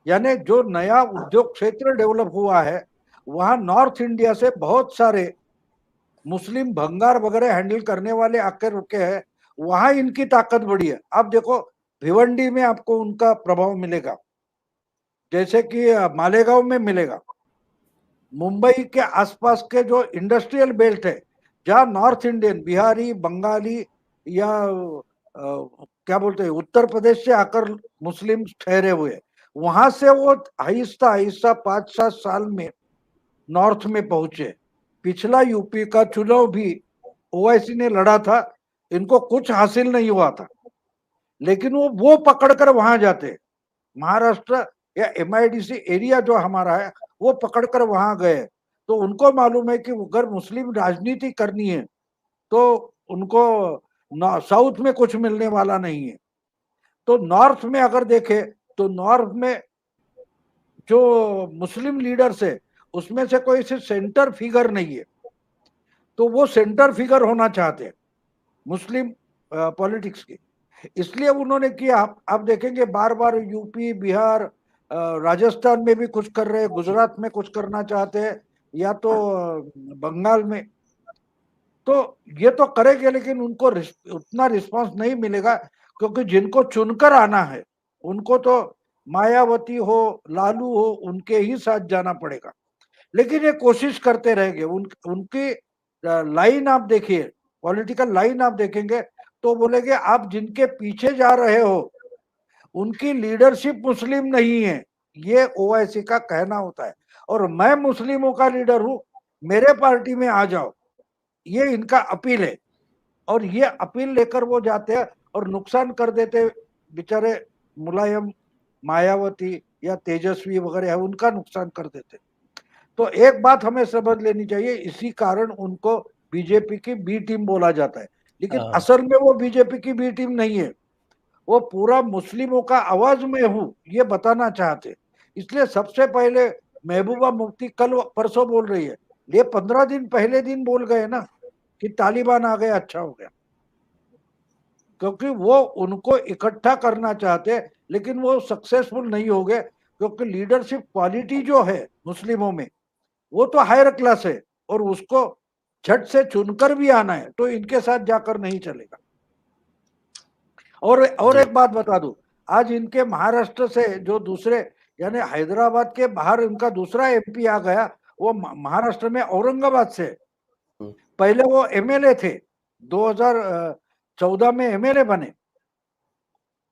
यानी जो नया उद्योग क्षेत्र डेवलप हुआ है, वहां नॉर्थ इंडिया से बहुत सारे मुस्लिम भंगार वगैरह हैंडल करने वाले आकर रुके हैं। वहां इनकी ताकत बढ़ी है। आप देखो भिवंडी में आपको उनका प्रभाव मिलेगा, जैसे कि मालेगांव में मिलेगा। मुंबई के आसपास के जो इंडस्ट्रियल बेल्ट है, जहाँ नॉर्थ इंडियन, बिहारी, बंगाली या क्या बोलते हैं उत्तर प्रदेश से आकर मुस्लिम ठहरे हुए, वहां से वो आहिस्ता आहिस्ता 5-7 साल में नॉर्थ में पहुंचे। पिछला यूपी का चुनाव भी ओवैसी ने लड़ा था, इनको कुछ हासिल नहीं हुआ था, लेकिन वो पकड़कर वहां जाते। महाराष्ट्र या MIDC एरिया जो हमारा है वो पकड़कर वहां गए। तो उनको मालूम है कि अगर मुस्लिम राजनीति करनी है तो उनको साउथ में कुछ मिलने वाला नहीं है। तो नॉर्थ में अगर देखे तो नॉर्थ में जो मुस्लिम लीडर्स है उसमें से कोई से सेंटर फिगर नहीं है। तो वो सेंटर फिगर होना चाहते हैं मुस्लिम पॉलिटिक्स की, इसलिए उन्होंने किया। आप देखेंगे बार बार यूपी, बिहार, राजस्थान में भी कुछ कर रहे हैं, गुजरात में कुछ करना चाहते हैं, या तो बंगाल में। तो ये तो करेंगे लेकिन उनको उतना रिस्पांस नहीं मिलेगा, क्योंकि जिनको चुनकर आना है उनको तो मायावती हो, लालू हो, उनके ही साथ जाना पड़ेगा। लेकिन ये कोशिश करते रहेंगे। उनकी लाइन आप देखिए, पॉलिटिकल लाइन आप देखेंगे तो बोलेंगे आप जिनके पीछे जा रहे हो उनकी लीडरशिप मुस्लिम नहीं है, ये ओवैसी का कहना होता है। और मैं मुस्लिमों का लीडर हूं, मेरे पार्टी में आ जाओ, ये इनका अपील है। और ये अपील लेकर वो जाते हैं और नुकसान कर देते बेचारे मुलायम, मायावती या तेजस्वी वगैरह है, उनका नुकसान कर देते। तो एक बात हमें समझ लेनी चाहिए, इसी कारण उनको बीजेपी की बी टीम बोला जाता है, लेकिन हाँ। असल में वो बीजेपी की बी टीम नहीं है, वो पूरा मुस्लिमों का आवाज में हूं ये बताना चाहते। इसलिए सबसे पहले महबूबा मुफ्ती कल परसों बोल रही है, ये 15 दिन पहले दिन बोल गए ना कि तालिबान आ गए, अच्छा हो गया, क्योंकि वो उनको इकट्ठा करना चाहते, लेकिन वो सक्सेसफुल नहीं हो गए, क्योंकि लीडरशिप क्वालिटी जो है मुस्लिमों में वो तो हायर क्लास है, और उसको झट से चुनकर भी आना है, तो इनके साथ जाकर नहीं चलेगा। और जी। एक बात बता दूं, आज इनके महाराष्ट्र से जो दूसरे, यानी हैदराबाद के बाहर इनका दूसरा एमपी आ गया, वो महाराष्ट्र में औरंगाबाद से। पहले वो एमएलए थे, 2014 में एमएलए बने।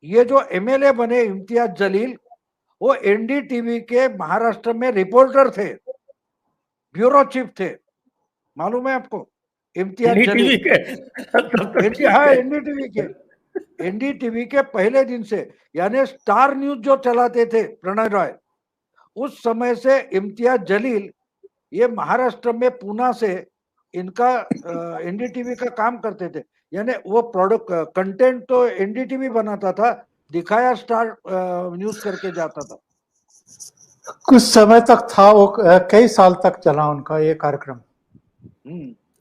ये जो एमएलए बने इम्तियाज जलील, वो एनडीटीवी के महाराष्ट्र में रिपोर्टर थे, ब्यूरो चीफ थे, मालूम है आपको, इम्तियाज एनडीटीवी जलील। के तब तो ठीक हाँ, है। एनडीटीवी के पहले दिन से, यानी स्टार न्यूज जो चलाते थे प्रणय रॉय, उस समय से इम्तियाज जलील ये महाराष्ट्र में पूना से इनका एनडीटीवी का काम करते थे। यानी वो प्रोडक्ट कंटेंट तो एनडीटीवी बनाता था, दिखाया स्टार न्यूज करके जाता था। कुछ समय तक था वो, कई साल तक चला उनका ये कार्यक्रम।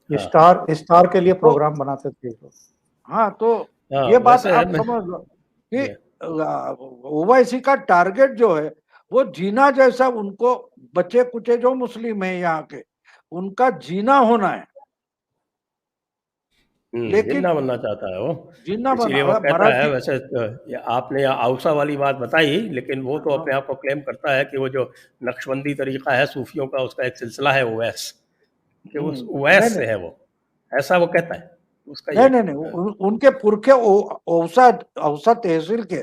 स्टार के लिए प्रोग्राम बनाते थे। हाँ, तो हाँ, ये बात वैसे आप समझ लो कि ओवैसी का टारगेट जो है वो जीना जैसा, उनको बच्चे कुचे जो मुस्लिम है यहाँ के, उनका जीना होना है, लेकिन जिन्ना बनना चाहता है वो, जीना इसीलिए वो बना कहता है। मराठी। वैसे तो आपने आउसा वाली बात बताई, लेकिन वो तो अपने आप को क्लेम करता है कि वो जो नक्शबंदी तरीका है सूफियों का, उसका एक सिलसिला है ओवैस, कि वो ओवैस से है वो, ऐसा वो कहता है उसका ये। नहीं, उनके पुरखे औसा औसा तहसील के,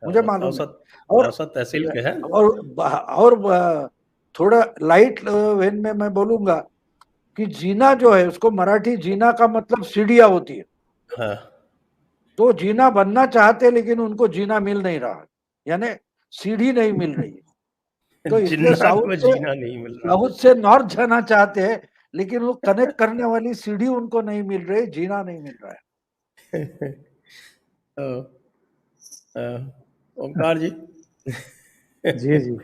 मुझे मालूम है। औसत और औसत तहसील के हैं। और थोड़ा लाइट वेन में मैं बोलूंगा कि जीना जो है, उसको मराठी जीना का मतलब सीढ़ियां होती है। हाँ। तो जीना बनना चाहते, लेकिन उनको जीना मिल नहीं रहा, यानी सीढ़ी नहीं मिल रही है। तो इसलिए जिन्नात में जीना नहीं मिल रहा। साउथ से नॉर्थ जाना चाहते हैं, लेकिन वो कनेक्ट करने वाली सीढ़ी उनको नहीं मिल रही, जीना नहीं मिल रहा है। ओंकार जी। जी जी।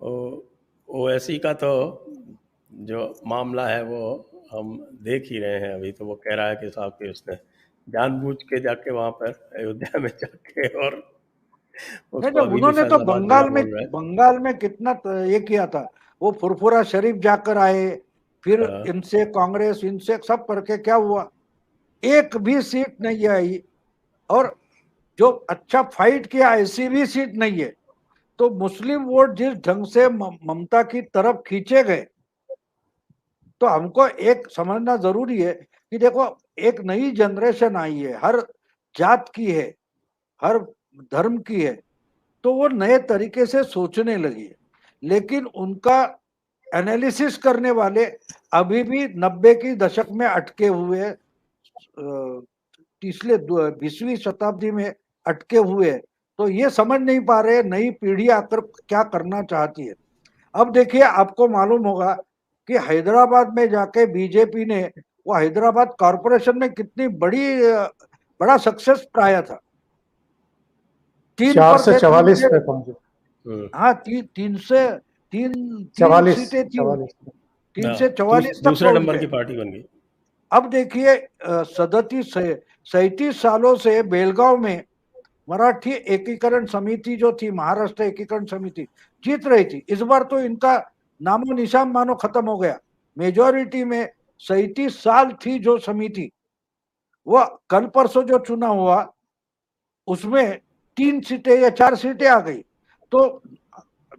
ओवैसी का तो जो मामला है वो हम देख ही रहे हैं अभी। तो वो कह रहा है कि साहब कि उसने जानबूझ के जाके वहां पर अयोध्या में जाके और नहीं, उसको अभी भी उन्होंने तो फैजाबाद जिला बोल रहे हैं। बंगाल में कितना ये किया था, वो फुरफुरा शरीफ जाकर आए, फिर हाँ। इनसे कांग्रेस, इनसे सब करके क्या हुआ, एक भी सीट नहीं आई। और जो अच्छा फाइट किया, ऐसी भी सीट नहीं है। तो मुस्लिम वोट जिस ढंग से ममता की तरफ खींचे गए, तो हमको एक समझना जरूरी है कि देखो, एक नई जनरेशन आई है, हर जात की है, हर धर्म की है, तो वो नए तरीके से सोचने लगी है। लेकिन उनका एनालिसिस करने वाले अभी भी 90 की दशक में अटके हुए, पिछले 20वीं शताब्दी में अटके हुए, तो ये समझ नहीं पा रहे नई पीढ़ी आकर क्या करना चाहती है। अब देखिए, आपको मालूम होगा कि हैदराबाद में जाके बीजेपी ने, वो हैदराबाद कॉरपोरेशन में कितनी बड़ा सक्सेस पाया था, 4 से 3% 44 मुझे, पे पहुंचे। हाँ, तीन से तीन तीन 44 सीटें थी, 44। 3 से 44 तक दूसरे पहुंच नंबर गए। की पार्टी बन गई। अब देखिए, 37 सालों से बेलगांव में मराठी एकीकरण समिति जो थी, महाराष्ट्र एकीकरण समिति जीत रही थी। इस बार तो इनका नामो निशान मानो खत्म हो गया। मेजोरिटी में 37 साल थी जो समिति, वो कल परसों जो चुना हुआ उसमें 3 सीटें या 4 सीटें आ गई। तो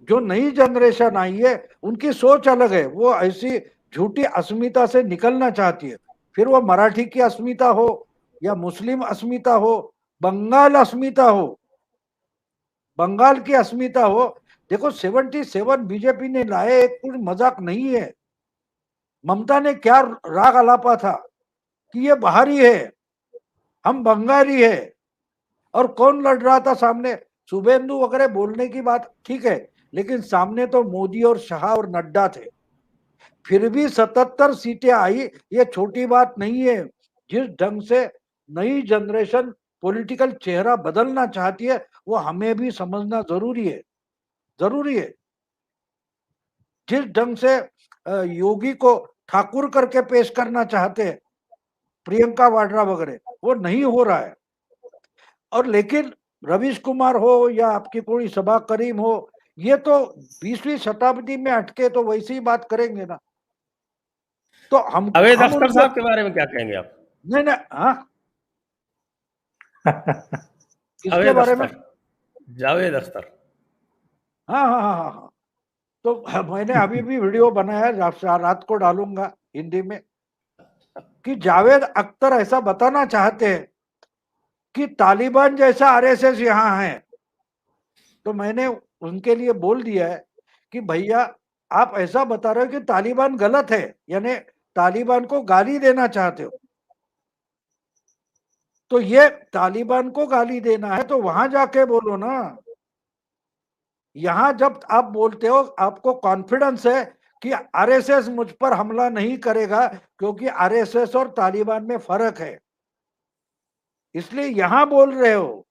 जो नई जनरेशन आई है उनकी सोच अलग है, वो ऐसी झूठी अस्मिता से निकलना चाहती है। फिर वो मराठी की अस्मिता हो या मुस्लिम अस्मिता हो, बंगाल अस्मिता हो, बंगाल की अस्मिता हो। देखो 77 बीजेपी ने लाए, एक कोई मजाक नहीं है। ममता ने क्या राग अलापा था कि ये बाहरी है, हम बंगाली है। और कौन लड़ रहा था सामने? शुभेंदु वगैरह बोलने की बात ठीक है, लेकिन सामने तो मोदी और शाह और नड्डा थे। फिर भी 77 सीटें आई, ये छोटी बात नहीं है। जिस ढंग से नई जनरेशन पॉलिटिकल चेहरा बदलना चाहती है, वो हमें भी समझना जरूरी है, जरूरी है। जिस ढंग से योगी को ठाकुर करके पेश करना चाहते हैं प्रियंका वाड्रा वगैरह, वो नहीं हो रहा है। और लेकिन रवीश कुमार हो या आपकी कोई सभा करीम हो, ये तो 20वीं शताब्दी में अटके तो वैसी ही बात करेंगे ना। तो हम जावेद हम अख्तर उनको साहब के बारे में क्या कहेंगे आप? नहीं नहीं, हाँ किसके जावेद बारे में? अख्तर, जावेद अख्तर। हाँ हाँ हाँ हाँ हाँ। तो मैंने अभी भी वीडियो बनाया, रात को डालूंगा हिंदी में, कि जावेद अख्तर ऐसा बताना चाहते हैं कि तालिबान जैसा आरएसएस यहाँ है। तो मैंने उनके लिए बोल दिया है कि भैया आप ऐसा बता रहे हो कि तालिबान गलत है, यानी तालिबान को गाली देना चाहते हो। तो ये तालिबान को गाली देना है तो वहां जाके बोलो ना। यहां जब आप बोलते हो, आपको कॉन्फिडेंस है कि आरएसएस मुझ पर हमला नहीं करेगा, क्योंकि आरएसएस और तालिबान में फर्क है, इसलिए यहां बोल रहे हो।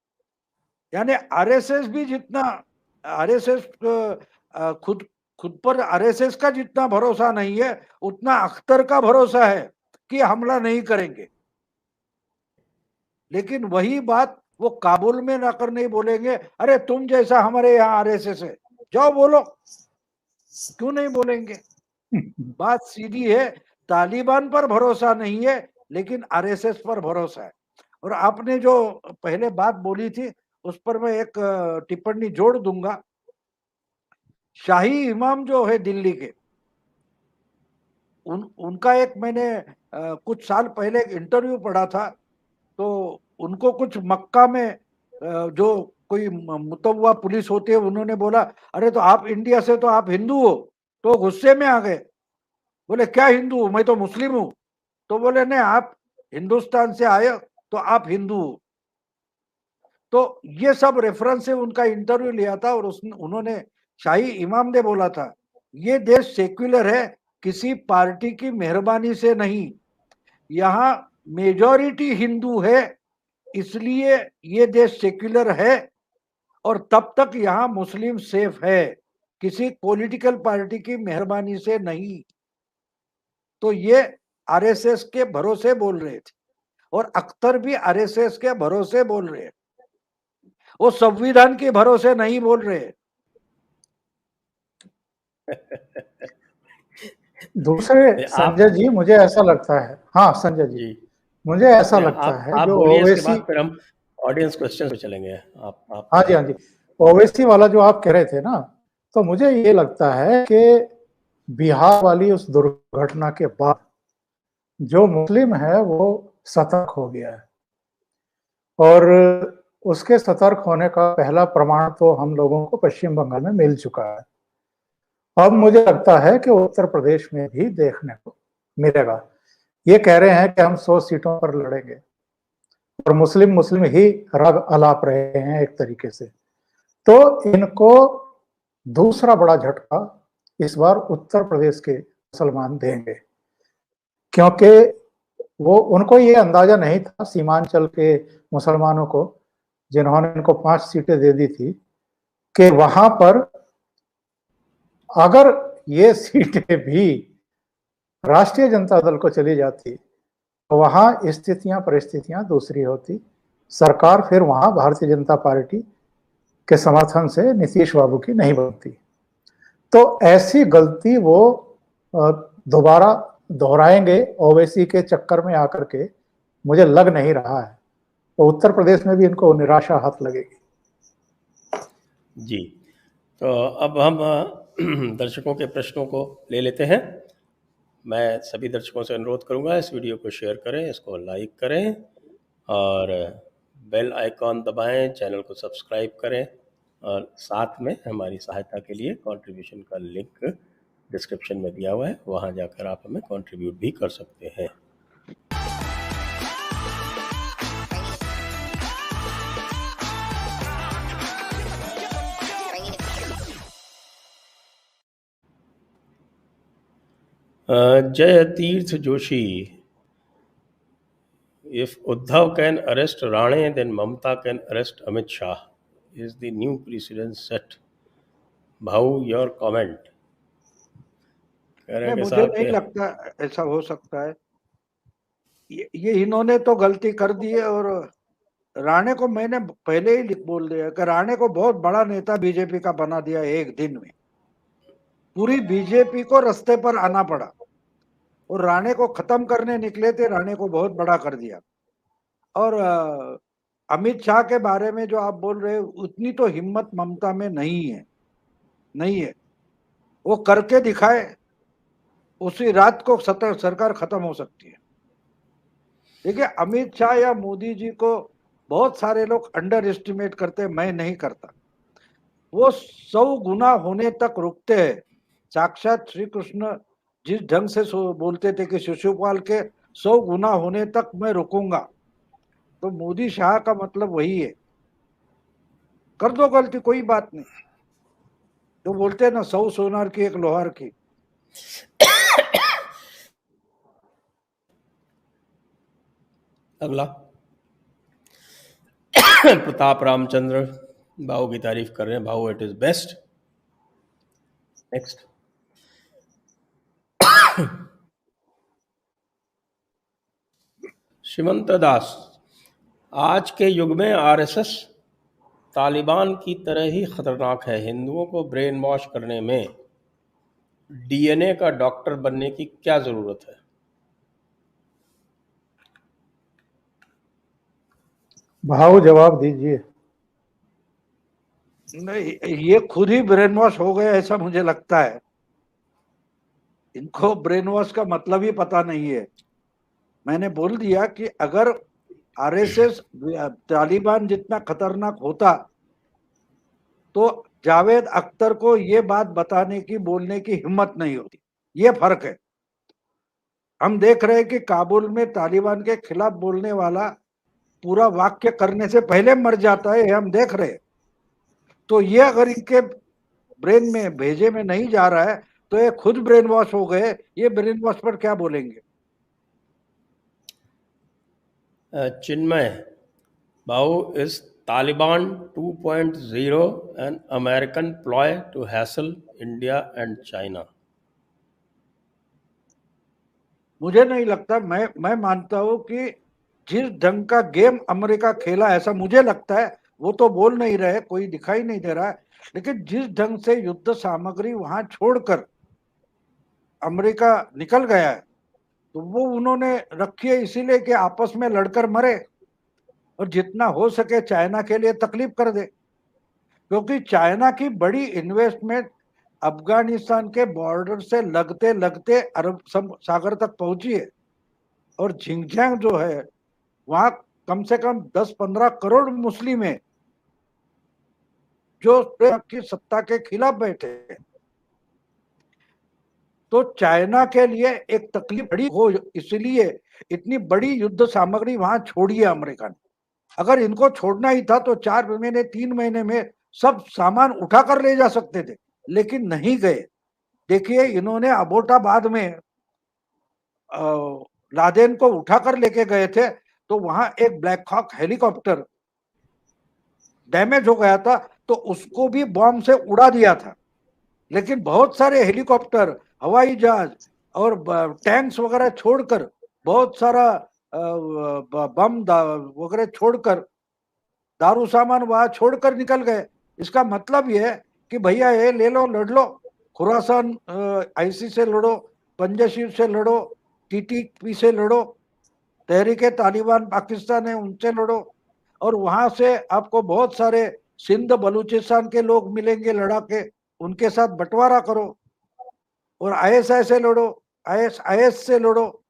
यानी आरएसएस भी जितना, आरएसएस खुद खुद पर आरएसएस का जितना भरोसा नहीं है, उतना अख्तर का भरोसा है कि हमला नहीं करेंगे। लेकिन वही बात वो काबुल में ना कर नहीं बोलेंगे, अरे तुम जैसा हमारे यहाँ आरएसएस है, जाओ बोलो। क्यों नहीं बोलेंगे? बात सीधी है, तालिबान पर भरोसा नहीं है, लेकिन आरएसएस पर भरोसा है। और आपने जो पहले बात बोली थी, उस पर मैं एक टिप्पणी जोड़ दूंगा। शाही इमाम जो है दिल्ली के, उनका एक मैंने कुछ साल पहले एक इंटरव्यू पढ़ा था। तो उनको कुछ मक्का में जो कोई मुतव्वा पुलिस होती है, उन्होंने बोला अरे तो आप इंडिया से, तो आप हिंदू हो? तो गुस्से में आ गए, बोले क्या हिंदू हूं, मैं तो मुस्लिम हूं। तो बोले नहीं, आप हिंदुस्तान से आए तो आप हिंदू हो। तो ये सब रेफरेंस से उनका इंटरव्यू लिया था, और उन्होंने, शाही इमाम ने बोला था, ये देश सेक्युलर है, किसी पार्टी की मेहरबानी से नहीं। यहाँ मेजॉरिटी हिंदू है, इसलिए ये देश सेक्युलर है, और तब तक यहाँ मुस्लिम सेफ है, किसी पॉलिटिकल पार्टी की मेहरबानी से नहीं। तो ये आरएसएस के भरोसे बोल रहे थे, और अख्तर भी आरएसएस के भरोसे बोल रहे हैं, वो संविधान के भरोसे नहीं बोल रहे। दूसरे आप संजय जी, मुझे ऐसा लगता है, हाँ संजय जी, जी, मुझे ऐसा लगता है आप जो बोलिए, इसके ओवैसी, बाद फिर हम ऑडियंस क्वेश्चन पे चलेंगे। आप हाँ जी हाँ जी, ओवैसी वाला जो आप कह रहे थे ना, तो मुझे ये लगता है कि बिहार वाली उस दुर्घटना के बाद जो मुस्लिम है वो सतर्क हो गया है, और उसके सतर्क होने का पहला प्रमाण तो हम लोगों को पश्चिम बंगाल में मिल चुका है। अब मुझे लगता है कि उत्तर प्रदेश में भी देखने को मिलेगा। ये कह रहे हैं कि हम 100 सीटों पर लड़ेंगे, और मुस्लिम मुस्लिम ही राग अलाप रहे हैं एक तरीके से। तो इनको दूसरा बड़ा झटका इस बार उत्तर प्रदेश के मुसलमान देंगे, क्योंकि वो, उनको ये अंदाजा नहीं था सीमांचल के मुसलमानों को, जिन्होंने इनको 5 सीटें दे दी थी, कि वहां पर अगर ये सीटें भी राष्ट्रीय जनता दल को चली जाती तो वहां स्थितियां परिस्थितियां दूसरी होती। सरकार फिर वहां भारतीय जनता पार्टी के समर्थन से नीतीश बाबू की नहीं बनती। तो ऐसी गलती वो दोबारा दोहराएंगे ओवैसी के चक्कर में आकर के, मुझे लग नहीं रहा है। तो उत्तर प्रदेश में भी इनको निराशा हाथ लगेगी। जी, तो अब हम दर्शकों के प्रश्नों को ले लेते हैं। मैं सभी दर्शकों से अनुरोध करूंगा, इस वीडियो को शेयर करें, इसको लाइक करें और बेल आइकॉन दबाएं, चैनल को सब्सक्राइब करें और साथ में हमारी सहायता के लिए कंट्रीब्यूशन का लिंक डिस्क्रिप्शन में दिया हुआ है, वहाँ जाकर आप हमें कंट्रीब्यूट भी कर सकते हैं। जय तीर्थ Joshi, if Uddhav can arrest Rane, then Mamata can arrest Amit Shah. Is the new precedent set? भाऊ, your comment. मुझे नहीं लगता ऐसा हो सकता है। ये इन्होंने तो गलती कर दी है, और राणे को मैंने पहले ही बोल दिया कि राणे को बहुत बड़ा नेता बीजेपी का बना दिया एक दिन में। पूरी बीजेपी को रास्ते पर आना पड़ा और राणे को खत्म करने निकले थे, राणे को बहुत बड़ा कर दिया। और अमित शाह के बारे में जो आप बोल रहे हो, उतनी तो हिम्मत ममता में नहीं है। वो करके दिखाए, उसी रात को सरकार खत्म हो सकती है। देखिए, अमित शाह या मोदी जी को बहुत सारे लोग अंडर एस्टिमेट करते हैं, मैं नहीं करता। वो 100 गुना होने तक रुकते हैं। साक्षात श्री कृष्ण जिस ढंग से बोलते थे कि शिशुपाल के 100 गुना होने तक मैं रुकूंगा, तो मोदी शाह का मतलब वही है। कर दो गलती, कोई बात नहीं। तो बोलते हैं ना, 100 सोनार की एक लोहार की। अगला प्रताप रामचंद्र भाऊ की तारीफ कर रहे हैं, भाऊ इट इज बेस्ट। नेक्स्ट। श्रीमंत दास, आज के युग में आरएसएस तालिबान की तरह ही खतरनाक है। हिंदुओं को ब्रेन वॉश करने में डीएनए का डॉक्टर बनने की क्या जरूरत है? भाव जवाब दीजिए। नहीं, ये खुद ही ब्रेन वॉश हो गए ऐसा मुझे लगता है। इनको ब्रेन वॉश का मतलब ही पता नहीं है। मैंने बोल दिया कि अगर आरएसएस तालिबान जितना खतरनाक होता तो जावेद अख्तर को ये बात बताने की, बोलने की हिम्मत नहीं होती। ये फर्क है। हम देख रहे हैं कि काबुल में तालिबान के खिलाफ बोलने वाला पूरा वाक्य करने से पहले मर जाता है, हम देख रहे हैं। तो ये अगर इनके ब्रेन में, भेजे में नहीं जा रहा है, तो ये खुद ब्रेन वॉश हो गए। ये ब्रेन वॉश पर क्या बोलेंगे? चिन्मय, भाऊ, is Taliban 2.0 an American ploy to hassle India and China? मुझे नहीं लगता। मैं मानता हूं कि जिस ढंग का गेम अमेरिका खेला, ऐसा मुझे लगता है। वो तो बोल नहीं रहे, कोई दिखाई नहीं दे रहा है, लेकिन जिस ढंग से युद्ध सामग्री वहां छोड़कर अमेरिका निकल गया है, तो वो उन्होंने रखी है इसीलिए कि आपस में लड़कर मरे और जितना हो सके चाइना के लिए तकलीफ कर दे। क्योंकि चाइना की बड़ी इन्वेस्टमेंट अफगानिस्तान के बॉर्डर से लगते लगते अरब सागर तक पहुंची है। और झिंगझैंग जो है, वहां कम से कम 10-15 करोड़ मुस्लिम है जो की सत्ता के खिलाफ बैठे हैं। तो चाइना के लिए एक तकलीफ बड़ी हो, इसलिए इतनी बड़ी युद्ध सामग्री वहां छोड़ी है अमेरिका ने। अगर इनको छोड़ना ही था तो 4 महीने 3 महीने में सब सामान उठाकर ले जा सकते थे, लेकिन नहीं गए। देखिए, इन्होंने अबोटाबाद में लादेन को उठाकर लेके गए थे, तो वहां एक ब्लैक हॉक हेलीकॉप्टर डैमेज हो गया था, तो उसको भी बॉम्ब से उड़ा दिया था। लेकिन बहुत सारे हेलीकॉप्टर, हवाई जहाज और टैंक्स वगैरह छोड़कर, बहुत सारा बम वगैरह छोड़कर, दारू सामान वहां छोड़कर निकल गए। इसका मतलब यह है कि भैया ये ले लो, लड़ लो, खुरासान आईसी से लड़ो, पंजशीर से लड़ो, टीटीपी से लड़ो, तहरीके तालिबान पाकिस्तान है उनसे लड़ो, और वहां से आपको बहुत सारे सिंध बलूचिस्तान के लोग मिलेंगे लड़ा के, उनके साथ बंटवारा करो, और आईएसआई से लड़ो, आईएस से लड़ो।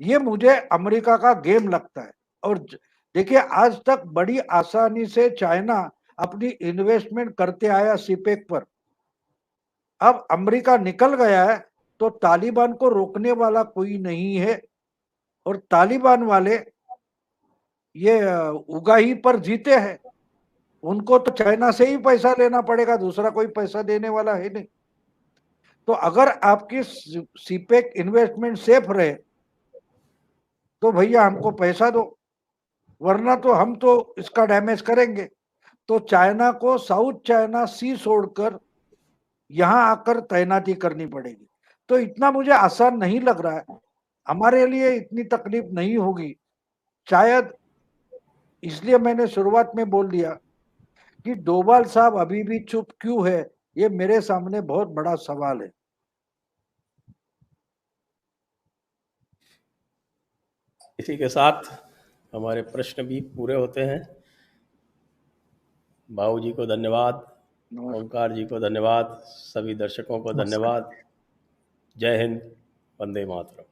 ये मुझे अमेरिका का गेम लगता है। और देखिए, आज तक बड़ी आसानी से चाइना अपनी इन्वेस्टमेंट करते आया सीपेक पर। अब अमेरिका निकल गया है तो तालिबान को रोकने वाला कोई नहीं है, और तालिबान वाले ये उगाही पर जीते हैं। उनको तो चाइना से ही पैसा लेना पड़ेगा, दूसरा कोई पैसा देने वाला है नहीं। तो अगर आपकी सीपेक इन्वेस्टमेंट सेफ रहे तो भैया हमको पैसा दो, वरना तो हम तो इसका डैमेज करेंगे। तो चाइना को साउथ चाइना सी छोड़कर यहां आकर तैनाती करनी पड़ेगी। तो इतना मुझे आसान नहीं लग रहा है, हमारे लिए इतनी तकलीफ नहीं होगी शायद। इसलिए मैंने शुरुआत में बोल दिया कि डोभाल साहब अभी भी चुप क्यों है, ये मेरे सामने बहुत बड़ा सवाल है। इसी के साथ हमारे प्रश्न भी पूरे होते हैं। बाबू जी को धन्यवाद, ओमकार जी को धन्यवाद, सभी दर्शकों को धन्यवाद। जय हिंद, वंदे मातरम।